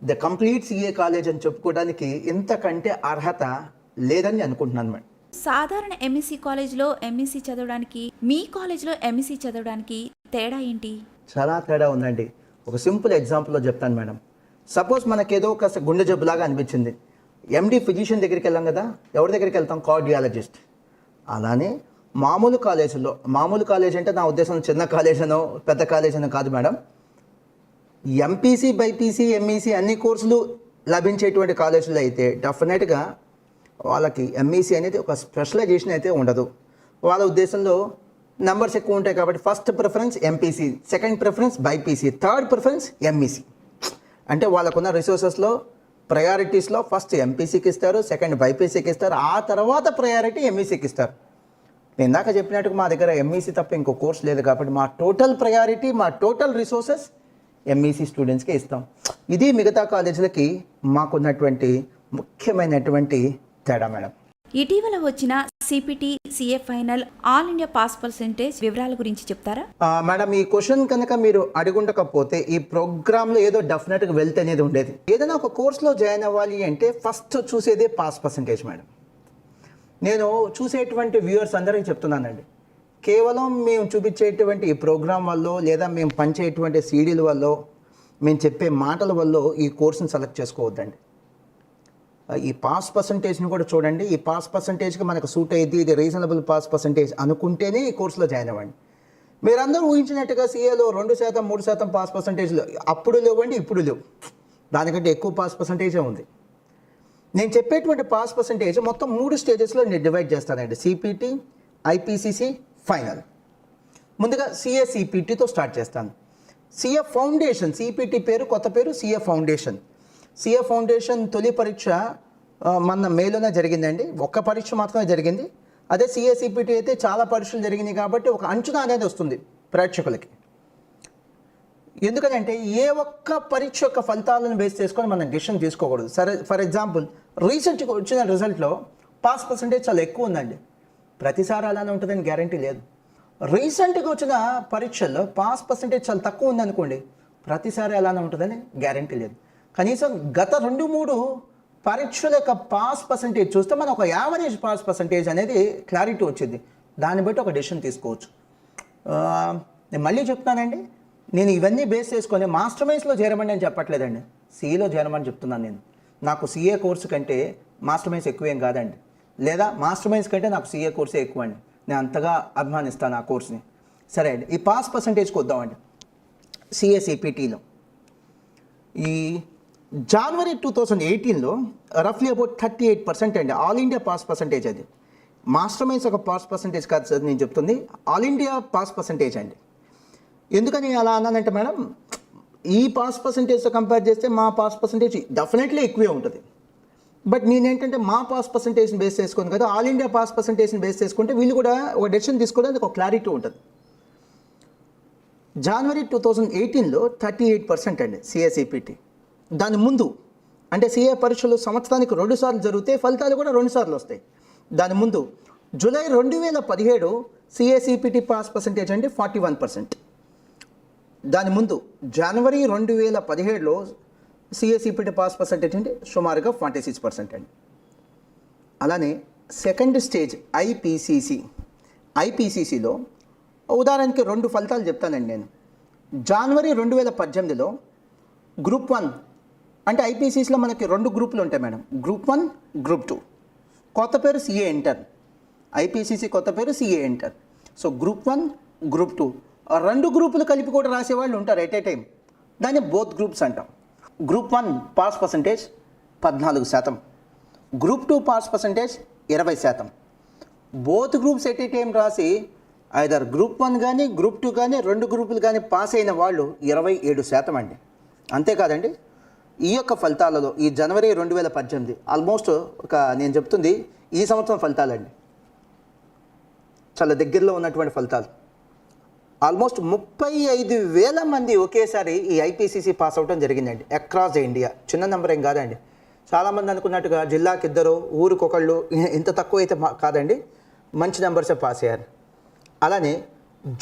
ద కంప్లీట్ సిఏ కాలేజ్ అని చెప్పుకోవడానికి ఇంతకంటే అర్హత లేదని అనుకుంటున్నాను మేడం. సాధారణ ఎంఈసీ కాలేజ్లో ఎంఈసీ చదవడానికి, మీ కాలేజ్లో ఎంఈసీ చదవడానికి తేడా ఏంటి? చాలా తేడా ఉందండి. ఒక సింపుల్ ఎగ్జాంపుల్లో చెప్తాను మేడం. సపోజ్ మనకేదో ఒక గుండె జబ్బులాగా అనిపించింది. ఎండి ఫిజిషియన్ దగ్గరికి వెళ్ళాం కదా, ఎవరి దగ్గరికి వెళ్తాం? కార్డియాలజిస్ట్. అలానే మామూలు కాలేజీలో, మామూలు కాలేజ్ అంటే నా ఉద్దేశం చిన్న కాలేజ్ అనో పెద్ద కాలేజ్ అనో కాదు మేడం. ఎంపీసీ, బైపీసీ, ఎంఈసీ అన్ని కోర్సులు లభించేటువంటి కాలేజీలో అయితే డెఫినెట్గా వాళ్ళకి ఎంఈసీ అనేది ఒక స్పెషలైజేషన్ అయితే ఉండదు. వాళ్ళ ఉద్దేశంలో నెంబర్స్ ఎక్కువ ఉంటాయి కాబట్టి first preference MPC, second preference BiPC, third preference MEC. అంటే వాళ్ళకున్న రిసోర్సెస్లో ప్రయారిటీస్లో ఫస్ట్ ఎంపీసీకి ఇస్తారు, సెకండ్ బైపీసీకి ఇస్తారు, ఆ తర్వాత ప్రయారిటీ ఎంఈసీకి ఇస్తారు. నేను ఇందాక చెప్పినట్టుగా మా దగ్గర ఎంఈసీ తప్ప ఇంకో కోర్స్ లేదు కాబట్టి మా టోటల్ ప్రయారిటీ, మా టోటల్ రిసోర్సెస్ ఎంఈసీ స్టూడెంట్స్కే ఇస్తాం. ఇది మిగతా కాలేజీలకి మాకున్నటువంటి ముఖ్యమైనటువంటి తేడా మేడం. ఇటీవల వచ్చిన CPT, CA final, all India pass percentage వివరాల గురించి చెప్తారా? మేడం, ఈ క్వశ్చన్ కనుక మీరు అడుగుండకపోతే ఈ ప్రోగ్రాంలో ఏదో డెఫినెట్గా వెల్త్ అనేది ఉండేది. ఏదైనా ఒక కోర్సులో జాయిన్ అవ్వాలి అంటే ఫస్ట్ చూసేదే పాస్ పర్సెంటేజ్ మేడం. నేను చూసేటువంటి వ్యూవర్స్ అందరికీ చెప్తున్నానండి, కేవలం మేము చూపించేటువంటి ఈ ప్రోగ్రాం వల్ల లేదా మేము పనిచేటువంటి సీడీల వల్ల, మేము చెప్పే మాటల వల్ల ఈ కోర్సును సెలెక్ట్ చేసుకోవద్దండి. ఈ పాస్ పర్సంటేజ్ని కూడా చూడండి. ఈ పాస్ పర్సంటేజ్కి మనకు సూట్ అయ్యేది, ఇది రీజనబుల్ పాస్ పర్సంటేజ్ అనుకుంటేనే ఈ కోర్సులో జాయిన్ అవ్వండి. మీరందరూ ఊహించినట్టుగా సీఏలో 2%, 3% పాస్ పర్సంటేజ్లో అప్పుడు లేవండి, ఇప్పుడు లేవు. దానికంటే ఎక్కువ పాస్ పర్సంటేజే ఉంది. నేను చెప్పేటువంటి పాస్ పర్సంటేజ్ మొత్తం 3 స్టేజెస్లో నేను డివైడ్ చేస్తానండి. CPT, IPCC, final. ముందుగా సిఏ సిపిటితో స్టార్ట్ చేస్తాను. సిఏ ఫౌండేషన్, సిపిటి పేరు కొత్త పేరు సిఏ ఫౌండేషన్. సిఏ ఫౌండేషన్ తొలి పరీక్ష మన మేలోనే జరిగిందండి. ఒక్క పరీక్ష మాత్రమే జరిగింది. అదే సిఏ సిపిటి అయితే చాలా పరీక్షలు జరిగినాయి కాబట్టి ఒక అంచనా అనేది వస్తుంది ప్రేక్షకులకి. ఎందుకంటే ఏ ఒక్క పరీక్ష యొక్క ఫలితాలను బేస్ చేసుకొని మనం డిసిషన్ తీసుకోకూడదు. సరే, ఫర్ ఎగ్జాంపుల్ రీసెంట్గా వచ్చిన రిజల్ట్లో పాస్ పర్సంటేజ్ చాలా ఎక్కువ ఉందండి. ప్రతిసారి అలానే ఉంటుందని గ్యారంటీ లేదు. రీసెంట్గా వచ్చిన పరీక్షల్లో పాస్ పర్సంటేజ్ చాలా తక్కువ ఉందనుకోండి, ప్రతిసారి అలానే ఉంటుందని గ్యారంటీ లేదు. కనీసం గత 2-3 పరీక్షల యొక్క పాస్ పర్సంటేజ్ చూస్తే మనం ఒక యావరేజ్ పాస్ పర్సంటేజ్ అనేది క్లారిటీ వచ్చింది. దాన్ని బట్టి ఒక డెసిషన్ తీసుకోవచ్చు. నేను మళ్ళీ చెప్తున్నానండి, నేను ఇవన్నీ బేస్ చేసుకొని మాస్టర్ మైన్స్లో చేరమని నేను చెప్పట్లేదండి, సిఏలో చేరమని చెప్తున్నాను. నేను నాకు సిఏ కోర్సు కంటే మాస్టర్ మైన్స్ ఎక్కువేం కాదండి, లేదా మాస్టర్ మైన్స్ కంటే నాకు సిఏ కోర్సే ఎక్కువ అండి. నేను అంతగా అభిమానిస్తాను ఆ కోర్స్ని. సరే అండి, ఈ పాస్ పర్సంటేజ్కి వద్దామండి. సిఏ సిపిటీలో ఈ జనవరి 2018లో రఫ్లీ అబౌట్ 38% అండి ఆల్ ఇండియా పాస్ పర్సంటేజ్. అది మాస్టర్ మైన్స్ ఒక పాస్ పర్సంటేజ్ కాదు సార్ నేను చెప్తుంది, ఆల్ ఇండియా పాస్ పర్సంటేజ్ అండి. ఎందుకని అలా అన్నానంటే మేడం, ఈ పాస్ పర్సంటేజ్తో కంపేర్ చేస్తే మా పాస్ పర్సంటేజ్ డెఫినెట్లీ ఎక్కువే ఉంటుంది. బట్ నేనేంటంటే మా పాస్ పర్సంటేజ్ని బేస్ చేసుకుని కదా, ఆల్ ఇండియా పాస్ పర్సంటేజ్ని బేస్ చేసుకుంటే వీళ్ళు కూడా ఒక డెసిషన్ తీసుకోవడానికి ఒక క్లారిటీ ఉంటుంది. జనవరి 2018లో 38% అండి సిఏ సిపిటి. దాని ముందు అంటే సిఏ పరీక్షలు సంవత్సరానికి 2 సార్లు జరిగితే ఫలితాలు కూడా 2 సార్లు వస్తాయి. దాని ముందు July 2017 CA CPT pass percentage అంటే 41%. దాని ముందు జనవరి 2017లో సిఏ సిపిటి పాస్ పర్సంటేజ్ అంటే సుమారుగా 46% అండి. అలానే సెకండ్ స్టేజ్ ఐపీసీసీలో ఉదాహరణకి 2 ఫలితాలు చెప్తానండి నేను. జనవరి 2018లో గ్రూప్ 1 అంటే ఐపీసీసీలో మనకి 2 గ్రూపులు ఉంటాయి మేడం, గ్రూప్ 1, గ్రూప్ 2. కొత్త పేరు సిఏ ఇంటర్, ఐపీసీసీ కొత్త పేరు CA inter. So group 1, group 2 2 గ్రూపులు కలిపి కూడా రాసేవాళ్ళు ఉంటారు ఎట్ ఏ టైం. దాన్ని బోత్ గ్రూప్స్ అంటాం. Group 1 pass percentage 14%, group 2 pass percentage 20%. Both groups at a time రాసి ఐదర్ గ్రూప్ 1 కానీ గ్రూప్ 2 కానీ 2 గ్రూపులు కానీ పాస్ అయిన వాళ్ళు 27% అండి. అంతేకాదండి, ఈ యొక్క ఫలితాలలో ఈ జనవరి 2018 ఆల్మోస్ట్ నేను చెప్తుంది ఈ సంవత్సరం ఫలితాలండి, చాలా దగ్గరలో ఉన్నటువంటి ఫలితాలు. ఆల్మోస్ట్ 35,000 మంది ఒకేసారి ఈ ఐపీసీసీ పాస్ అవడం జరిగిందండి అక్రాస్ ఇండియా. చిన్న నెంబర్ ఏం కాదండి. చాలామంది అనుకున్నట్టుగా జిల్లాకి ఇద్దరు ఊరికొకళ్ళు ఇంత తక్కువ అయితే కాదండి, మంచి నెంబర్సే పాస్ అయ్యారు. అలానే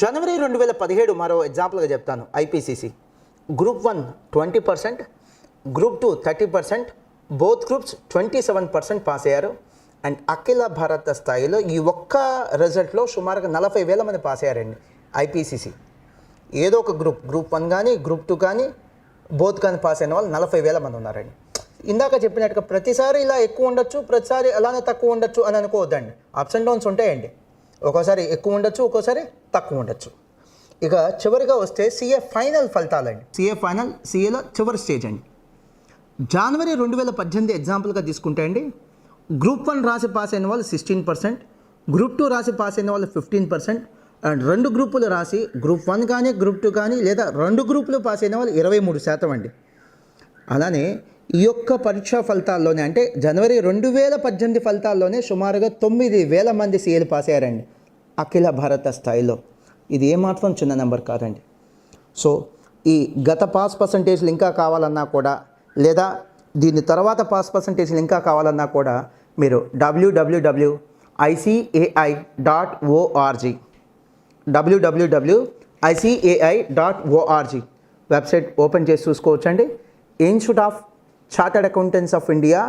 జనవరి 2017 మరో ఎగ్జాంపుల్గా చెప్తాను. IPCC group 1 20%, group 2 30%, both groups 27% pass అయ్యారు. అండ్ అఖిల భారత స్థాయిలో ఈ ఒక్క రిజల్ట్లో సుమారుగా 40,000 మంది పాస్ అయ్యారండి ఐపీసీసీ. ఏదో ఒక గ్రూప్ 1 కానీ గ్రూప్ 2 కానీ బోత్ కానీ పాస్ అయిన వాళ్ళు 40,000 మంది ఉన్నారండి. ఇందాక చెప్పినట్టుగా ప్రతిసారి ఇలా ఎక్కువ ఉండొచ్చు, ప్రతిసారి అలానే తక్కువ ఉండొచ్చు అని అనుకోవద్దండి. అప్స్ అండ్ డౌన్స్ ఉంటాయండి. ఒక్కోసారి ఎక్కువ ఉండొచ్చు, ఒక్కోసారి తక్కువ ఉండొచ్చు. ఇక చివరిగా వస్తే సిఏ ఫైనల్ ఫలితాలండి. సిఏ ఫైనల్ సిఏలో చివరి స్టేజ్ అండి. జనవరి 2018 ఎగ్జాంపుల్గా తీసుకుంటే అండి, గ్రూప్ 1 రాసి పాస్ అయిన వాళ్ళు 16%, గ్రూప్ 2 రాసి పాస్ అయిన వాళ్ళు 15%, అండ్ 2 గ్రూపులు రాసి గ్రూప్ 1 కానీ గ్రూప్ 2 కానీ లేదా 2 గ్రూపులు పాస్ అయిన వాళ్ళు 23% అండి. అలానే ఈ యొక్క పరీక్షా ఫలితాల్లోనే అంటే జనవరి 2018 ఫలితాల్లోనే సుమారుగా 9,000 మంది సీఏలు పాస్ అయ్యారండి అఖిల భారత స్థాయిలో. ఇది ఏమాత్రం చిన్న నెంబర్ కాదండి. సో ఈ గత పాస్ పర్సంటేజ్లు ఇంకా కావాలన్నా కూడా, లేదా దీని తర్వాత పాస్ పర్సంటేజ్లు ఇంకా కావాలన్నా కూడా మీరు www.icai.org వెబ్సైట్ ఓపెన్ చేసి చూసుకోవచ్చండి. Institute of chartered accountants of India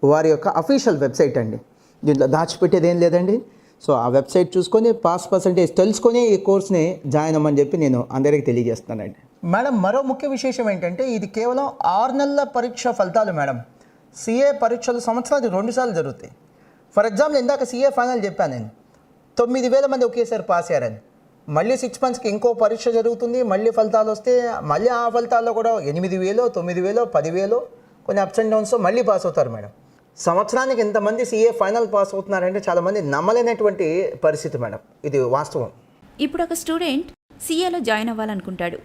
వారి యొక్క అఫీషియల్ వెబ్సైట్ అండి. దీంట్లో దాచిపెట్టేది ఏం లేదండి. సో ఆ వెబ్సైట్ చూసుకొని పాస్ పర్సంటేజ్ తెలుసుకొని ఈ కోర్స్ని జాయిన్ అవ్వమని చెప్పి నేను అందరికీ తెలియజేస్తానండి. మేడం, మరో ముఖ్య విశేషం ఏంటంటే ఇది కేవలం 6 నెలల పరీక్ష ఫలితాలు మేడం. సిఏ పరీక్షలు సంవత్సరానికి 2 సార్లు జరుగుతాయి. ఫర్ ఎగ్జాంపుల్ ఇందాక సిఏ ఫైనల్ చెప్పాను నేను, 9,000 మంది ఒకేసారి పాస్ అయ్యారని. మళ్ళీ 6 మంత్స్కి ఇంకో పరీక్ష జరుగుతుంది, మళ్ళీ ఫలితాలు వస్తే మళ్ళీ ఆ ఫలితాల్లో కూడా 8,000, 9,000, 10,000 కొన్ని అప్స్ అండ్ డౌన్స్ మళ్ళీ పాస్ అవుతారు మేడం. సంవత్సరానికి ఇంతమంది సిఏ ఫైనల్ పాస్ అవుతున్నారంటే చాలామంది నమ్మలేనటువంటి పరిస్థితి మేడం. ఇది వాస్తవం. ఇప్పుడు ఒక స్టూడెంట్ సీఏలో జాయిన్ అవ్వాలనుకుంటాడు.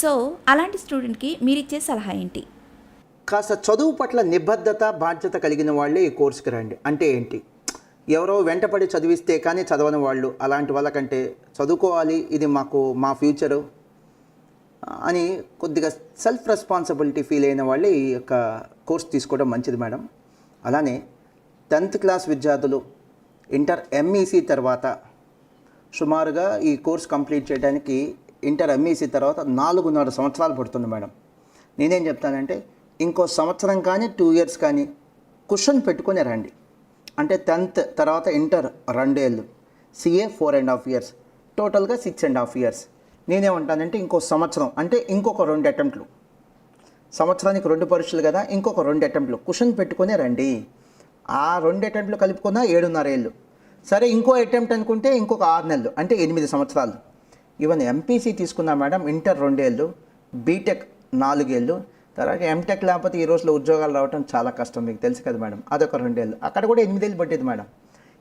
సో అలాంటి స్టూడెంట్కి మీరిచ్చే సలహా ఏంటి? కాస్త చదువు పట్ల నిబద్ధత బాధ్యత కలిగిన వాళ్ళే ఈ కోర్సుకి రండి. అంటే ఏంటి, ఎవరో వెంటపడి చదివిస్తే కానీ చదవని వాళ్ళు, అలాంటి వాళ్ళకంటే చదువుకోవాలి, ఇది మా ఫ్యూచరు అని కొద్దిగా సెల్ఫ్ రెస్పాన్సిబిలిటీ ఫీల్ అయిన వాళ్ళే ఈ యొక్క కోర్స్ తీసుకోవడం మంచిది మేడం. అలానే 10th క్లాస్ విద్యార్థులు ఇంటర్ ఎంఈసీ తర్వాత సుమారుగా ఈ కోర్స్ కంప్లీట్ చేయడానికి ఇంటర్ ఎంఈసీ తర్వాత 4.5 సంవత్సరాలు పడుతుంది మేడం. నేనేం చెప్తానంటే ఇంకో సంవత్సరం కానీ 2 years కానీ క్వశ్చన్ పెట్టుకొని రండి. అంటే 10th తర్వాత ఇంటర్ 2 ఏళ్ళు, సిఏ 4.5 years, టోటల్గా 6.5 years. నేనేమంటానంటే ఇంకో సంవత్సరం అంటే ఇంకొక 2 అటెంప్ట్లు, సంవత్సరానికి 2 పరీక్షలు కదా, ఇంకొక 2 అటెంప్ట్లు క్వశ్చన్ పెట్టుకునే రండి. ఆ 2 అటెంప్ట్లు కలుపుకున్న 7.5 ఏళ్ళు. సరే ఇంకో అటెంప్ట్ అనుకుంటే ఇంకొక 6 నెలలు అంటే 8 సంవత్సరాలు. ఈవెన్ ఎంపీసీ తీసుకున్నా మేడం, ఇంటర్ 2 ఏళ్ళు, బీటెక్ 4 ఏళ్ళు, తర్వాత ఎంటెక్ లేకపోతే ఈ రోజులో ఉద్యోగాలు రావడం చాలా కష్టం, మీకు తెలుసు కదా మేడం. అదొక 2 ఏళ్ళు, అక్కడ కూడా 8 ఏళ్ళు పట్టేది మేడం.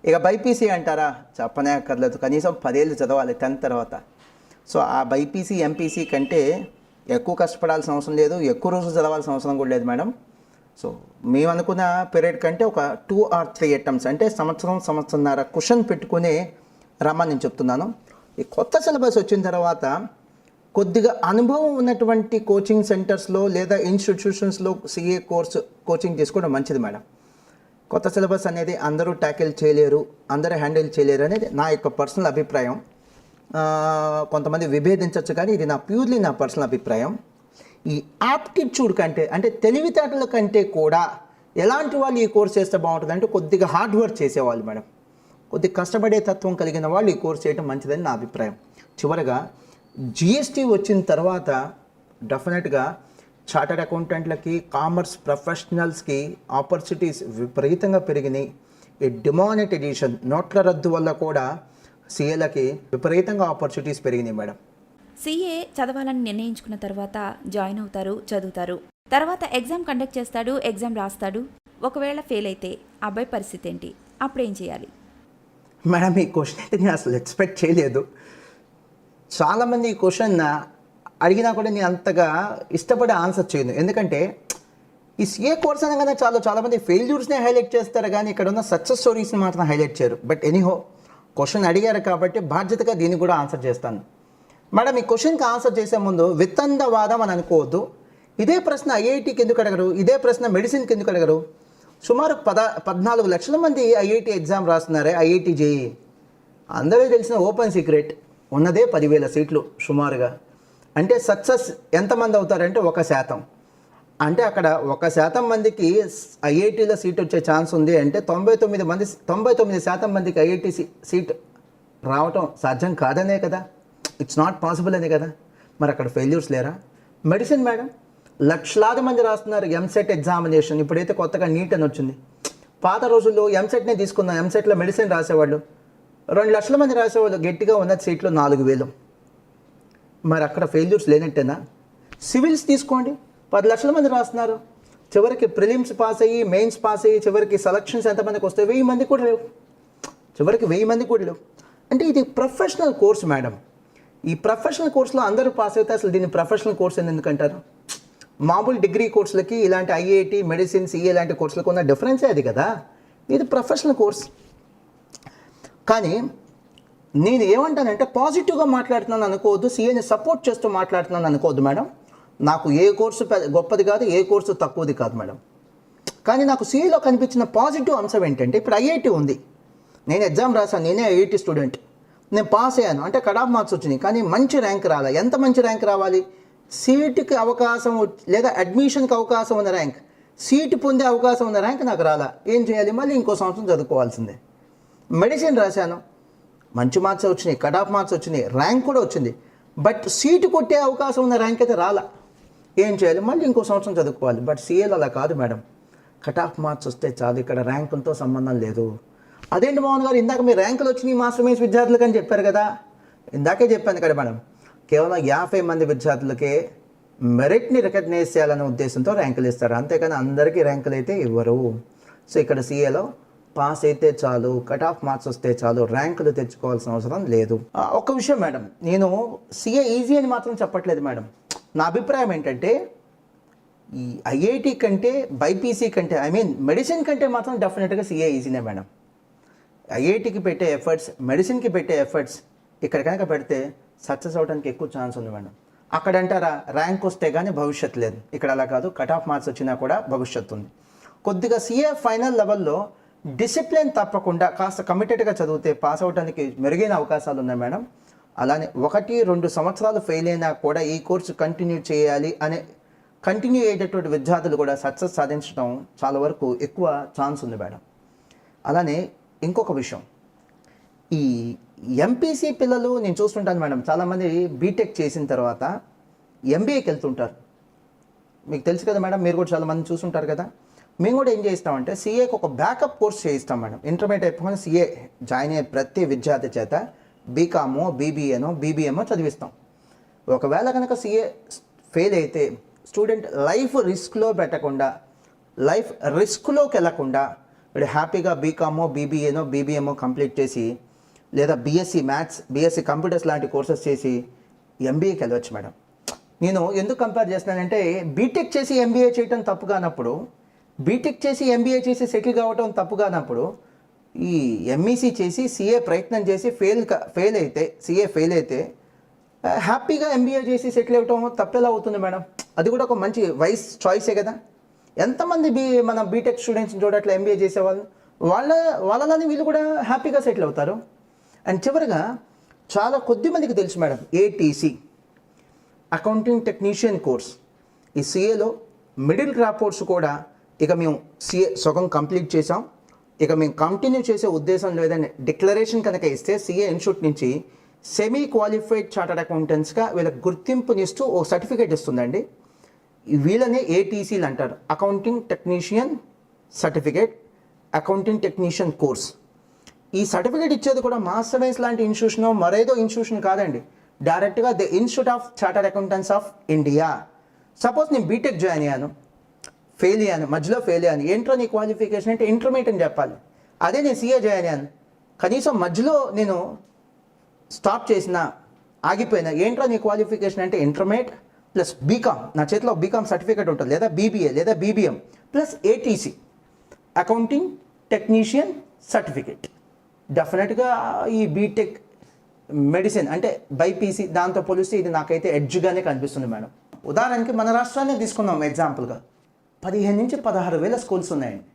ఇక బైపీసీ అంటారా, చెప్పనే అక్కర్లేదు, కనీసం 10 ఏళ్ళు చదవాలి 10th తర్వాత. సో ఆ బైపీసీ ఎంపీసీ కంటే ఎక్కువ కష్టపడాల్సిన అవసరం లేదు, ఎక్కువ రోజులు చదవాల్సిన అవసరం కూడా లేదు మేడం. సో మేము అనుకున్న పీరియడ్ కంటే ఒక 2 or 3 attempts అంటే సంవత్సరంన్నర క్వశ్చన్ పెట్టుకునే రమ్మని నేను చెప్తున్నాను. ఈ కొత్త సిలబస్ వచ్చిన తర్వాత కొద్దిగా అనుభవం ఉన్నటువంటి కోచింగ్ సెంటర్స్లో లేదా ఇన్స్టిట్యూషన్స్లో సిఏ కోచింగ్ తీసుకోవడం మంచిది మేడం. కొత్త సిలబస్ అనేది అందరూ ట్యాకిల్ చేయలేరు, అందరూ హ్యాండిల్ చేయలేరు అనేది నా యొక్క పర్సనల్ అభిప్రాయం. కొంతమంది విభేదించవచ్చు, కానీ ఇది ప్యూర్లీ నా పర్సనల్ అభిప్రాయం. ఈ యాప్టిట్యూడ్ కంటే అంటే తెలివితేటల కంటే కూడా ఎలాంటి వాళ్ళు ఈ కోర్స్ చేస్తే బాగుంటుంది అంటే కొద్దిగా హార్డ్ వర్క్ చేసేవాళ్ళు మేడం, కొద్దిగా కష్టపడే తత్వం కలిగిన వాళ్ళు ఈ కోర్స్ చేయడం మంచిదని నా అభిప్రాయం. చివరగా జిఎస్టీ వచ్చిన తర్వాత డెఫినెట్గా చార్టర్డ్ అకౌంటెంట్లకి, కామర్స్ ప్రొఫెషనల్స్కి ఆపర్చునిటీస్ విపరీతంగా పెరిగినాయి. ఈ డిమానిటైజేషన్ నోట్ల రద్దు వల్ల కూడా సీఏలకి విపరీతంగా ఆపర్చునిటీస్ పెరిగినాయి మేడం. సీఏ చదవాలని నిర్ణయించుకున్న తర్వాత జాయిన్ అవుతారు, చదువుతారు. తర్వాత ఎగ్జామ్ కండక్ట్ చేస్తాడు, ఎగ్జామ్ రాస్తాడు. ఒకవేళ ఫెయిల్ అయితే అబ్బాయి పరిస్థితి ఏంటి? అప్పుడేం చేయాలి? మేడం ఈ క్వశ్చన్ అయితే నేను అసలు ఎక్స్పెక్ట్ చేయలేదు. చాలామంది ఈ క్వశ్చన్ అడిగినా కూడా నేను అంతగా ఇష్టపడి ఆన్సర్ చేయను. ఎందుకంటే ఈ సిఏ కోర్స్ అనగానే చాలామంది ఫెయిల్యూర్స్ని హైలైట్ చేస్తారు కానీ ఇక్కడ ఉన్న సక్సెస్ స్టోరీస్ని మాత్రం హైలైట్ చేయరు. బట్ ఎనీహో క్వశ్చన్ అడిగారు కాబట్టి బాధ్యతగా దీన్ని కూడా ఆన్సర్ చేస్తాను. మేడం ఈ క్వశ్చన్కి ఆన్సర్ చేసే ముందు వితండవాదం అని అనుకోవద్దు. ఇదే ప్రశ్న ఐఐటికి ఎందుకు అడగరు, ఇదే ప్రశ్న మెడిసిన్కి ఎందుకు అడగరు? సుమారు 14 లక్షల మంది ఐఐటి ఎగ్జామ్ రాస్తున్నారే, ఐఐటి జేఈ. అందరికీ తెలిసిన ఓపెన్ సీక్రెట్ ఉన్నదే 10,000 సీట్లు సుమారుగా. అంటే సక్సెస్ ఎంతమంది అవుతారంటే 1%. అంటే అక్కడ 1% మందికి ఐఐటీలో సీట్ వచ్చే ఛాన్స్ ఉంది అంటే 99% మందికి ఐఐటి సీట్ రావటం సాధ్యం కాదనే కదా, ఇట్స్ నాట్ పాసిబుల్ అనే కదా. మరి అక్కడ ఫెయిల్యూర్స్ లేరా? మెడిసిన్ మేడం లక్షలాది మంది రాస్తున్నారు ఎంసెట్ ఎగ్జామినేషన్. ఇప్పుడైతే కొత్తగా నీట్ అని వచ్చింది. పాత రోజుల్లో ఎంసెట్నే తీసుకున్నాం. ఎంసెట్లో మెడిసిన్ రాసేవాళ్ళు 2 లక్షల మంది రాసేవాళ్ళు, గట్టిగా ఉన్న సీట్లు 4,000. మరి అక్కడ ఫెయిల్యూర్స్ లేనట్టేనా? సివిల్స్ తీసుకోండి, 10 లక్షల మంది రాస్తున్నారు. చివరికి ప్రిలిమ్స్ పాస్ అయ్యి మెయిన్స్ పాస్ అయ్యి చివరికి సెలక్షన్స్ ఎంతమందికి వస్తే 1000 మంది కూడా లేవు. చివరికి 1000 మంది కూడా లేవు. అంటే ఇది ప్రొఫెషనల్ కోర్స్ మేడం. ఈ ప్రొఫెషనల్ కోర్సులో అందరూ పాస్ అయితే అసలు దీన్ని ప్రొఫెషనల్ కోర్స్ అని ఎందుకంటారు? మామూలు డిగ్రీ కోర్సులకి ఇలాంటి ఐఐటి మెడిసిన్ సిఏ లాంటి కోర్సులకు ఉన్న డిఫరెన్సే అది కదా. ఇది ప్రొఫెషనల్ కోర్స్. కానీ నేను ఏమంటానంటే పాజిటివ్గా మాట్లాడుతున్నాను అనుకోవద్దు, సిఏని సపోర్ట్ చేస్తూ మాట్లాడుతున్నాను అనుకోవద్దు మేడం. నాకు ఏ కోర్సు గొప్పది కాదు, ఏ కోర్సు తక్కువది కాదు మేడం. కానీ నాకు సిఏలో కనిపించిన పాజిటివ్ అంశం ఏంటంటే ఇప్పుడు ఐఐటి ఉంది, నేను ఎగ్జామ్ రాశాను, నేనే ఐఐటి స్టూడెంట్, నేను పాస్ అయ్యాను అంటే కట్ ఆఫ్ మార్క్స్ వచ్చినాయి. కానీ మంచి ర్యాంక్ రావాలి. ఎంత మంచి ర్యాంక్ రావాలి? సీటుకి అవకాశం లేదా అడ్మిషన్కి అవకాశం ఉన్న ర్యాంక్, సీటు పొందే అవకాశం ఉన్న ర్యాంక్ నాకు రాలా. ఏం చేయాలి? మళ్ళీ ఇంకో సంవత్సరం చదువుకోవాల్సిందే. మెడిసిన్ రాశాను, మంచి మార్క్స్ వచ్చినాయి, కట్ ఆఫ్ మార్క్స్ వచ్చినాయి, ర్యాంక్ కూడా వచ్చింది. బట్ సీటు కొట్టే అవకాశం ఉన్న ర్యాంక్ అయితే రాలా. ఏం చేయాలి? మళ్ళీ ఇంకో సంవత్సరం చదువుకోవాలి. బట్ సిఏలో అలా కాదు మేడం. కట్ ఆఫ్ మార్క్స్ వస్తే చాలు, ఇక్కడ ర్యాంకులతో సంబంధం లేదు. అదేంటి మోహన్ గారు, ఇందాక మీ ర్యాంకులు వచ్చినాయి మాస్టర్ మైన్స్ విద్యార్థులకు అని చెప్పారు కదా. ఇందాకే చెప్పాను కదా మేడం, కేవలం 50 మంది విద్యార్థులకే మెరిట్ని రికగ్నైజ్ చేయాలనే ఉద్దేశంతో ర్యాంకులు ఇస్తారు, అంతేకాని అందరికీ ర్యాంకులు అయితే ఇవ్వరు. సో ఇక్కడ సిఏలో పాస్ అయితే చాలు, కట్ ఆఫ్ మార్క్స్ వస్తే చాలు, ర్యాంకులు తెచ్చుకోవాల్సిన అవసరం లేదు. ఒక్క విషయం మేడం, నేను సిఏ ఈజీ అని మాత్రం చెప్పట్లేదు మేడం. నా అభిప్రాయం ఏంటంటే ఈ ఐఐటి కంటే బైపీసీ కంటే మెడిసిన్ కంటే మాత్రం డెఫినెట్గా సిఏ ఈజీనే మేడం. ఐఐటికి పెట్టే ఎఫర్ట్స్, మెడిసిన్కి పెట్టే ఎఫర్ట్స్ ఇక్కడ కనుక పెడితే సక్సెస్ అవడానికి ఎక్కువ ఛాన్స్ ఉంది మేడం. అక్కడ అంటారా ర్యాంక్ వస్తే కానీ భవిష్యత్తు లేదు, ఇక్కడ అలా కాదు, కట్ ఆఫ్ మార్క్స్ వచ్చినా కూడా భవిష్యత్తు ఉంది. కొద్దిగా సిఏ ఫైనల్ లెవెల్లో డిసిప్లిన్ తప్పకుండా కాస్త కమిటెడ్గా చదివితే పాస్ అవడానికి మెరుగైన అవకాశాలు ఉన్నాయి మేడం. అలానే 1-2 సంవత్సరాలు ఫెయిల్ అయినా కూడా ఈ కోర్సు కంటిన్యూ చేయాలి అనే కంటిన్యూ అయ్యేటటువంటి విద్యార్థులు కూడా సక్సెస్ సాధించడం చాలా వరకు ఎక్కువ ఛాన్స్ ఉంది మేడం. అలానే ఇంకొక విషయం, ఈ ఎంపీసీ పిల్లలు నేను చూస్తుంటాను మేడం, చాలామంది బీటెక్ చేసిన తర్వాత ఎంబీఏకి వెళ్తుంటారు. మీకు తెలుసు కదా మేడం, మీరు కూడా చాలామంది చూస్తుంటారు కదా. మేము కూడా ఏం చేస్తామంటే సిఏకి ఒక బ్యాకప్ కోర్స్ చేయిస్తాం మేడం. ఇంటర్మీడియట్ అయిపోయిన సిఏ జాయిన్ అయ్యే ప్రతి విద్యార్థి చేత బీకామో బీబీఏనో బీబీఎమో చదివిస్తాం. ఒకవేళ కనుక సిఏ ఫెయిల్ అయితే స్టూడెంట్ లైఫ్ రిస్క్లోకి వెళ్ళకుండా ఇప్పుడు హ్యాపీగా బీకామో బీబీఏనో బీబీఎమో కంప్లీట్ చేసి లేదా బీఎస్సీ మ్యాథ్స్, బీఎస్సీ కంప్యూటర్స్ లాంటి కోర్సెస్ చేసి ఎంబీఏకి వెళ్ళవచ్చు మేడం. నేను ఎందుకు కంపేర్ చేస్తున్నానంటే బీటెక్ చేసి ఎంబీఏ చేయటం తప్పు కానప్పుడు, బీటెక్ చేసి ఎంబీఏ చేసి సెటిల్ కావటం తప్పు కానప్పుడు, ఈ ఎంఈసీ చేసి సిఏ ప్రయత్నం చేసి ఫెయిల్ అయితే హ్యాపీగా ఎంబీఏ చేసి సెటిల్ అవ్వటం తప్పేలా అవుతుంది మేడం. అది కూడా ఒక మంచి వైస్ చాయిసే కదా. ఎంతమంది మన బీటెక్ స్టూడెంట్స్ని చూడట్లే ఎంబీఏ చేసేవాళ్ళు, వాళ్ళని వీళ్ళు కూడా హ్యాపీగా సెటిల్ అవుతారు. అండ్ చివరిగా చాలా కొద్ది మందికి తెలుసు madam ATC, accounting technician course. ఈ సిఏలో మిడిల్ డ్రాప్అవుట్స్ కూడా ఇక మేము సిఏ సగం కంప్లీట్ చేసాం, ఇక మేము కంటిన్యూ చేసే ఉద్దేశం లేదని డిక్లరేషన్ కనుక ఇస్తే సిఏ ఇన్స్టిట్యూట్ నుంచి సెమీ క్వాలిఫైడ్ చార్టర్డ్ అకౌంటెంట్స్గా వీళ్ళకి గుర్తింపునిస్తూ ఓ సర్టిఫికేట్ ఇస్తుందండి. వీళ్ళనే ఏటీసీలు అంటారు, accounting technician certificate, accounting technician course. ఈ సర్టిఫికేట్ ఇచ్చేది కూడా మాస్టర్ మైన్స్ లాంటి ఇన్స్టిట్యూషన్ మరేదో ఇన్స్టిట్యూషన్ కాదండి, డైరెక్ట్గా the institute of chartered accountants of India. Suppose నేను బీటెక్ జాయిన్ అయ్యాను, మధ్యలో ఫెయిల్ అయ్యాను, ఏంట్రో నీ క్వాలిఫికేషన్ అంటే ఇంటర్మీడియట్ అని చెప్పాలి. అదే నేను సిఏ జాయిన్ అయ్యాను, కనీసం మధ్యలో నేను స్టాప్ చేసిన, ఆగిపోయినా, ఏంట్రా నీ క్వాలిఫికేషన్ అంటే ఇంటర్మీడియట్ ప్లస్ బీకామ్, నా చేతిలో బీకామ్ సర్టిఫికేట్ ఉంటుంది, లేదా బీబీఏ లేదా BBM plus ATC accounting technician certificate. డెఫినెట్గా ఈ బీటెక్ మెడిసిన్ అంటే బైపీసీ దాంతో పోలిస్తే ఇది నాకైతే ఎడ్జ్గానే కనిపిస్తుంది మేడం. ఉదాహరణకి మన రాష్ట్రాన్ని తీసుకుందాం ఎగ్జాంపుల్గా, 15 నుంచి 16,000 స్కూల్స్ ఉన్నాయండి.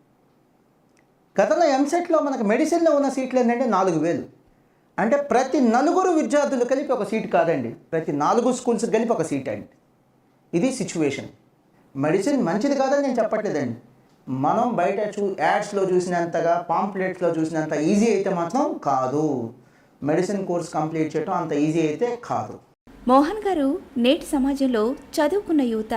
గతంలో ఎంసెట్లో మనకు మెడిసిన్లో ఉన్న సీట్లు ఏంటంటే 4,000. అంటే ప్రతి 4 విద్యార్థులు కలిపి ఒక సీట్ కాదండి, ప్రతి 4 స్కూల్స్ కలిపి ఒక సీట్ అండి. ఇది సిచ్యువేషన్. మెడిసిన్ మంచిది కాదని నేను చెప్పట్లేదండి. మనం బయట యాడ్స్లో చూసినంతగా, పాంప్లెట్స్లో చూసినంత ఈజీ అయితే మాత్రం కాదు. మెడిసిన్ కోర్స్ కంప్లీట్ చేయడం అంత ఈజీ అయితే కాదు. మోహన్ గారు, నేటి సమాజంలో చదువుకున్న యువత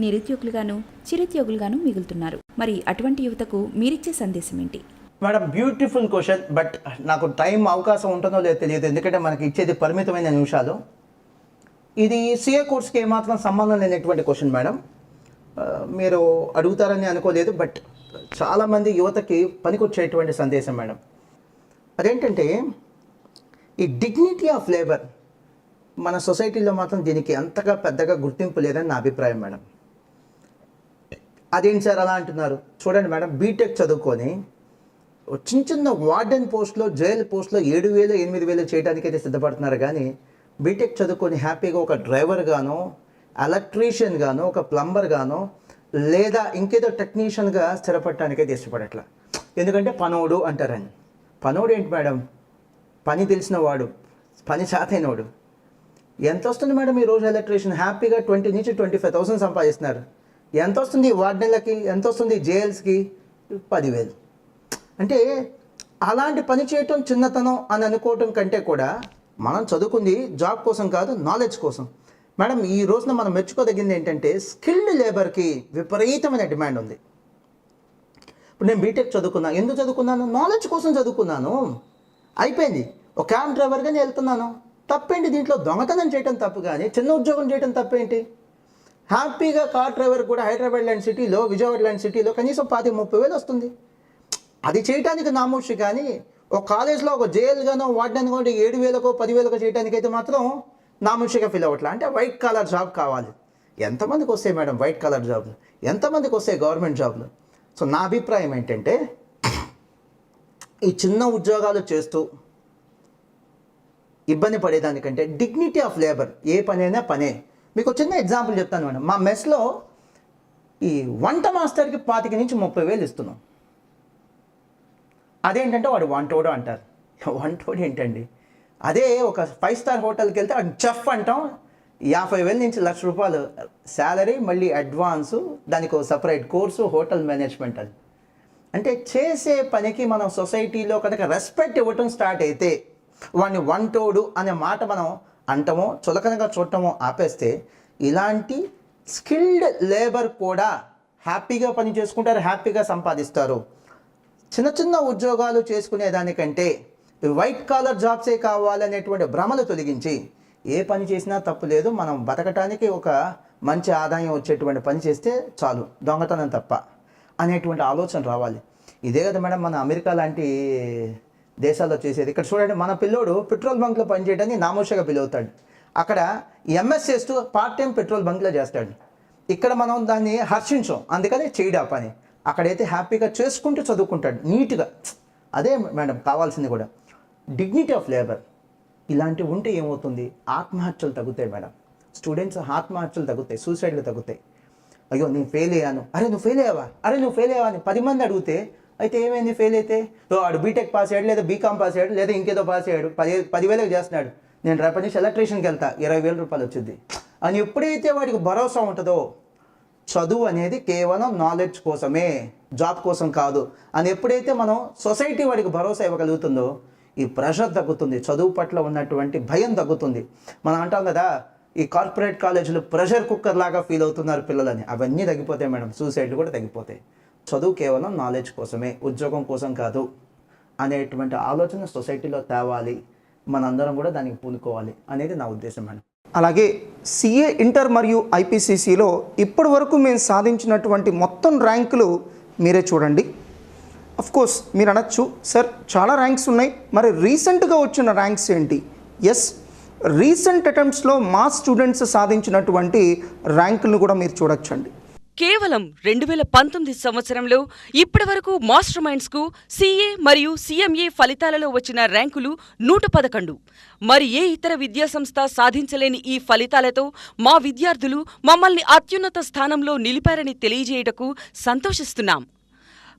నిరుద్యోగులుగాను చిరుద్యోగులుగాను మిగులుతున్నారు. మరి అటువంటి యువతకు మీరిచ్చే సందేశం ఏంటి? Madam, beautiful question. బట్ నాకు టైం అవకాశం ఉంటుందో లేదో తెలియదు, ఎందుకంటే మనకి ఇచ్చేది పరిమితమైన నిమిషాలు. ఇది సిఏ కోర్స్కి ఏమాత్రం సంబంధం లేనటువంటి క్వశ్చన్ మేడం. మీరు అడుగుతారని అనుకోలేదు, బట్ చాలామంది యువతకి పనికొచ్చేటువంటి సందేశం మేడం. అదేంటంటే ఈ డిగ్నిటీ ఆఫ్ లేబర్ మన సొసైటీలో మాత్రం దీనికి అంతగా పెద్దగా గుర్తింపు లేదని నా అభిప్రాయం మేడం. అదేంటి సార్ అలా అంటున్నారు? చూడండి మేడం, బీటెక్ చదువుకొని చిన్న చిన్న వార్డెన్ పోస్ట్లో, జైల్ పోస్ట్లో 7,000 8,000 చేయడానికైతే సిద్ధపడుతున్నారు. కానీ బీటెక్ చదువుకొని హ్యాపీగా ఒక డ్రైవర్ గానో, ఎలక్ట్రీషియన్ గానో, ఒక ప్లంబర్ గానో, లేదా ఇంకేదో టెక్నీషియన్గా స్థిరపడటానికైతే ఇష్టపడట్లా. ఎందుకంటే పనోడు అంటారని. పనోడు ఏంటి మేడం? పని తెలిసిన వాడు, పని చేతైనవాడు. ఎంత వస్తుంది మేడం ఈరోజు ఎలక్ట్రీషియన్? హ్యాపీగా 20 నుంచి 25,000 సంపాదిస్తున్నారు. ఎంత వస్తుంది వార్డెన్లకి, ఎంత వస్తుంది జైల్స్కి? 10,000. అంటే అలాంటి పని చేయటం చిన్నతనం అని అనుకోవటం కంటే కూడా మనం చదువుకుంది జాబ్ కోసం కాదు, నాలెడ్జ్ కోసం. మేడం, ఈ రోజున మనం మెచ్చుకోదగింది ఏంటంటే స్కిల్డ్ లేబర్కి విపరీతమైన డిమాండ్ ఉంది. ఇప్పుడు నేను బీటెక్ చదువుకున్నా, ఎందుకు చదువుకున్నాను? నాలెడ్జ్ కోసం చదువుకున్నాను. అయిపోయింది. ఒక క్యాబ్ డ్రైవర్గానే వెళ్తున్నాను. తప్పేంటి దీంట్లో? దొంగతనం చేయటం తప్పు, కానీ చిన్న ఉద్యోగం చేయటం తప్పేంటి? హ్యాపీగా కార్ డ్రైవర్ కూడా హైదరాబాద్ లాంటి సిటీలో, విజయవాడ లాంటి సిటీలో కనీసం 25,000-30,000 వస్తుంది. అది చేయడానికి నామోషి. కానీ ఒక కాలేజ్లో ఒక జైలుగానో వార్డెన్ గానో 7,000కో 10,000కో చేయడానికి అయితే మాత్రం నామోషిగా ఫీల్ అవ్వట్లా. అంటే వైట్ కాలర్ జాబ్ కావాలి. ఎంతమందికి వస్తాయి మేడం వైట్ కాలర్ జాబ్లు? ఎంతమందికి వస్తాయి గవర్నమెంట్ జాబ్లు? సో నా అభిప్రాయం ఏంటంటే ఈ చిన్న ఉద్యోగాలు చేస్తూ ఇబ్బంది పడేదానికంటే డిగ్నిటీ ఆఫ్ లేబర్, ఏ పనైనా పనే. మీకు చిన్న ఎగ్జాంపుల్ చెప్తాను మేడం. మా మెస్లో ఈ వంట మాస్టర్కి 25,000 నుంచి 30,000 ఇస్తున్నాం. అదేంటంటే వాడు వంటోడు అంటారు. వంటోడు ఏంటండి? అదే ఒక 5 స్టార్ హోటల్కి వెళ్తే వాడు చెఫ్ అంటాం. 50,000 నుంచి ₹1,00,000 శాలరీ, మళ్ళీ అడ్వాన్సు, దానికి ఒక సపరేట్ కోర్సు, హోటల్ మేనేజ్మెంట్. అది అంటే చేసే పనికి మనం సొసైటీలో కనుక రెస్పెక్ట్ ఇవ్వటం స్టార్ట్ అయితే, వాడిని వంటోడు అనే మాట మనం అంటమో చులకనగా చూడటమో ఆపేస్తే, ఇలాంటి స్కిల్డ్ లేబర్ కూడా హ్యాపీగా పని చేసుకుంటారు, హ్యాపీగా సంపాదిస్తారు. చిన్న చిన్న ఉద్యోగాలు చేసుకునే దానికంటే వైట్ కాలర్ జాబ్సే కావాలనేటువంటి భ్రమలు తొలగించి ఏ పని చేసినా తప్పు లేదు, మనం బతకటానికి ఒక మంచి ఆదాయం వచ్చేటువంటి పని చేస్తే చాలు, దొంగతనం తప్ప అనేటువంటి ఆలోచన రావాలి. ఇదే కదా మేడం మన అమెరికా లాంటి దేశాల్లో చేసేది. ఇక్కడ చూడండి, మన పిల్లోడు పెట్రోల్ బంక్లో పనిచేయడానికి నామోషగా పిలువుతాడు. అక్కడ ఎంఎస్ చేస్తూ పార్ట్ టైం పెట్రోల్ బంక్లో చేస్తాడు. ఇక్కడ మనం దాన్ని హర్షించాం, అందుకని చేయడా పని. అక్కడైతే హ్యాపీగా చేసుకుంటూ చదువుకుంటాడు నీట్గా. అదే మేడం కావాల్సింది కూడా, డిగ్నిటీ ఆఫ్ లేబర్. ఇలాంటివి ఉంటే ఏమవుతుంది? ఆత్మహత్యలు తగ్గుతాయి మేడం. స్టూడెంట్స్ ఆత్మహత్యలు తగ్గుతాయి, సూసైడ్లు తగ్గుతాయి. అయ్యో నేను ఫెయిల్ అయ్యాను, అరే నువ్వు ఫెయిల్ అయ్యావా, అరే నువ్వు ఫెయిల్ అయ్యావా అని 10 మంది అడిగితే, అయితే ఏమైంది ఫెయిల్ అయితే? వాడు బీటెక్ పాస్ అయ్యాడు, లేదా బీకామ్ పాస్ అయ్యాడు, లేదా ఇంకేదో పాస్ అయ్యాడు, 10,000 చేస్తున్నాడు. నేను రేపటి నుంచి ఎలక్ట్రీషియన్కి వెళ్తా, ₹20,000 వచ్చింది అని ఎప్పుడైతే వాడికి భరోసా ఉంటుందో, చదువు అనేది కేవలం నాలెడ్జ్ కోసమే, జాబ్ కోసం కాదు అని ఎప్పుడైతే మనం సొసైటీ వాడికి భరోసా ఇవ్వగలుగుతుందో, ఈ ప్రెషర్ తగ్గుతుంది, చదువు పట్ల ఉన్నటువంటి భయం తగ్గుతుంది. మనం అంటాం కదా, ఈ కార్పొరేట్ కాలేజీలు ప్రెషర్ కుక్కర్ లాగా ఫీల్ అవుతున్నారు పిల్లలని. అవన్నీ తగ్గిపోతాయి మేడం, సూసైడ్లు కూడా తగ్గిపోతాయి. చదువు కేవలం నాలెడ్జ్ కోసమే, ఉద్యోగం కోసం కాదు అనేటువంటి ఆలోచన సొసైటీలో తేవాలి. మనందరం కూడా దానికి పూనుకోవాలి అనేది నా ఉద్దేశం మేడం. అలాగే సిఏ ఇంటర్ మరియు ఐపీసీసీలో ఇప్పటి వరకు మేము సాధించినటువంటి మొత్తం ర్యాంకులు మీరే చూడండి. అఫ్ కోర్స్ మీరు అనొచ్చు సార్ చాలా ర్యాంక్స్ ఉన్నాయి, మరి రీసెంట్గా వచ్చిన ర్యాంక్స్ ఏంటి? ఎస్, రీసెంట్ అటెంప్ట్స్లో మా స్టూడెంట్స్ సాధించినటువంటి ర్యాంకులను కూడా మీరు చూడొచ్చండి. కేవలం 2019 సంవత్సరంలో ఇప్పటి వరకు మాస్టర్ మైండ్స్కు సిఏ మరియు సిఎంఏ ఫలితాలలో వచ్చిన ర్యాంకులు 111. మరి ఏ ఇతర విద్యాసంస్థ సాధించలేని ఈ ఫలితాలతో మా విద్యార్థులు మమ్మల్ని అత్యున్నత స్థానంలో నిలిపారని తెలియజేయటకు సంతోషిస్తున్నాం.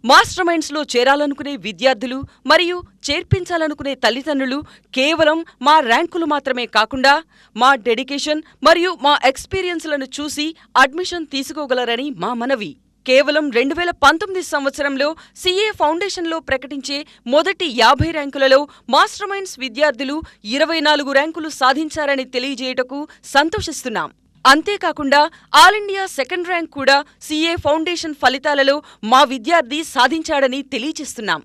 మాస్టర్ మైండ్స్లో చేరాలనుకునే విద్యార్థులు మరియు చేర్పించాలనుకునే తల్లిదండ్రులు కేవలం మా ర్యాంకులు మాత్రమే కాకుండా మా డెడికేషన్ మరియు మా ఎక్స్పీరియన్స్లను చూసి అడ్మిషన్ తీసుకోగలరని మా మనవి. కేవలం 2019 సంవత్సరంలో సిఏ ఫౌండేషన్లో ప్రకటించే మొదటి 50 ర్యాంకులలో మాస్టర్ మైండ్స్ విద్యార్థులు 24 ర్యాంకులు సాధించారని తెలియజేయటకు సంతోషిస్తున్నాం. అంతేకాకుండా ఆల్ ఇండియా సెకండ్ ర్యాంక్ కూడా సిఏ ఫౌండేషన్ ఫలితాలలో మా విద్యార్థి సాధించాడని తెలియచేస్తున్నాం.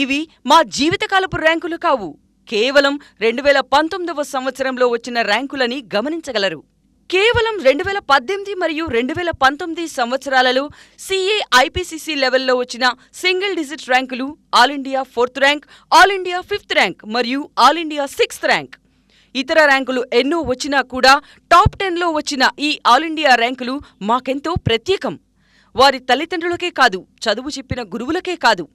ఇవి మా జీవితకాలపు ర్యాంకులు కావు, కేవలం 2019వ సంవత్సరంలో వచ్చిన ర్యాంకులని గమనించగలరు. కేవలం 2018 మరియు 2019 సంవత్సరాలలో సిఏ ఐపీసీసీ లెవెల్లో వచ్చిన సింగిల్ డిజిట్ ర్యాంకులు all India 4th rank, all India 5th rank మరియు ఆల్ ఇండియా 6th ర్యాంక్. ఇతర ర్యాంకులు ఎన్నో వచ్చినా కూడా టాప్ 10లో వచ్చిన ఈ ఆల్ ఇండియా ర్యాంకులు మాకెంతో ప్రత్యేకం. వారి తల్లిదండ్రులకే కాదు, చదువు చెప్పిన గురువులకే కాదు,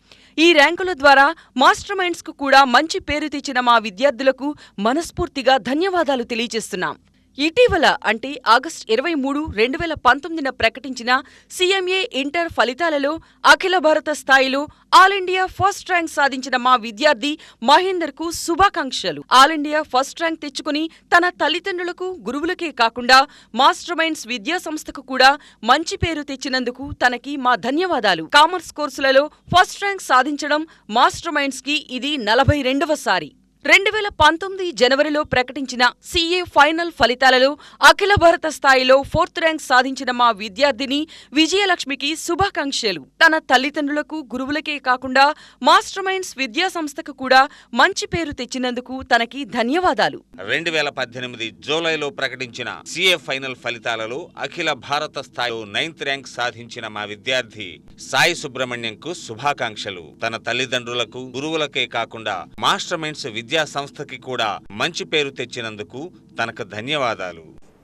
ఈ ర్యాంకుల ద్వారా మాస్టర్ మైండ్స్కు కూడా మంచి పేరు తెచ్చిన మా విద్యార్థులకు మనస్ఫూర్తిగా ధన్యవాదాలు తెలియజేస్తున్నాం. ఇటీవల అంటే ఆగస్టు 23, 2019న ప్రకటించిన సిఎంఏ ఇంటర్ ఫలితాలలో అఖిల భారత స్థాయిలో ఆల్ ఇండియా ఫస్ట్ ర్యాంక్ సాధించిన మా విద్యార్థి మహేందర్కు శుభాకాంక్షలు. ఆల్ ఇండియా ఫస్ట్ ర్యాంక్ తెచ్చుకుని తన తల్లిదండ్రులకు గురువులకే కాకుండా మాస్టర్ మైండ్స్ విద్యా సంస్థకు కూడా మంచి పేరు తెచ్చినందుకు తనకి మా ధన్యవాదాలు. కామర్స్ కోర్సులలో ఫస్ట్ ర్యాంక్ సాధించడం మాస్టర్ మైండ్స్కి ఇది 42వసారి. 2019 జనవరిలో ప్రకటించిన సిఏ ఫైనల్ ఫలితాలలో అఖిల భారత స్థాయిలో 4th ర్యాంక్ సాధించిన మా విద్యార్థిని విజయలక్ష్మికి శుభాకాంక్షలు. తన తల్లిదండ్రులకు గురువులకే కాకుండా మాస్టర్ మైండ్స్ విద్యా సంస్థకు కూడా మంచి పేరు తెచ్చినందుకు తనకి ధన్యవాదాలు. 2018 జూలైలో ప్రకటించిన సిఏ ఫైనల్ ఫలితాలలో అఖిల భారత స్థాయిలో 9th ర్యాంక్ సాధించిన మా విద్యార్థి సాయి సుబ్రహ్మణ్యంకు శుభాకాంక్షలు. తన తల్లిదండ్రులకు గురువులకే కాకుండా మాస్టర్ మైండ్స్ విద్యా సంస్థకి కూడా మంచి పేరు తెచ్చినందుకు తనకు ధన్యవాదాలు.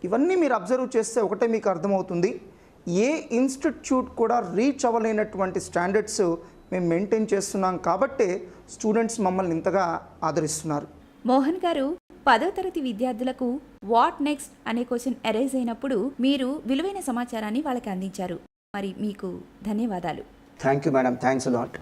ఇవన్నీ మీరు అబ్జర్వ్ చేస్తే ఒకటే మీకు అర్థమవుతుంది, ఏ ఇన్స్టిట్యూట్ కూడా రీచ్ అవ్వలేనటువంటి స్టాండర్డ్స్ మేము మెయింటైన్ చేస్తున్నాం కాబట్టే స్టూడెంట్స్ మమ్మల్ని ఇంతగా ఆదరిస్తున్నారు. మోహన్ గారు, 10వ తరగతి విద్యార్థులకు వాట్ నెక్స్ట్ అనే క్వశ్చన్ అరైజ్ అయినప్పుడు మీరు విలువైన సమాచారాన్ని వాళ్ళకి అందించారు. మరి మీకు ధన్యవాదాలు. Thank you madam, thanks a lot.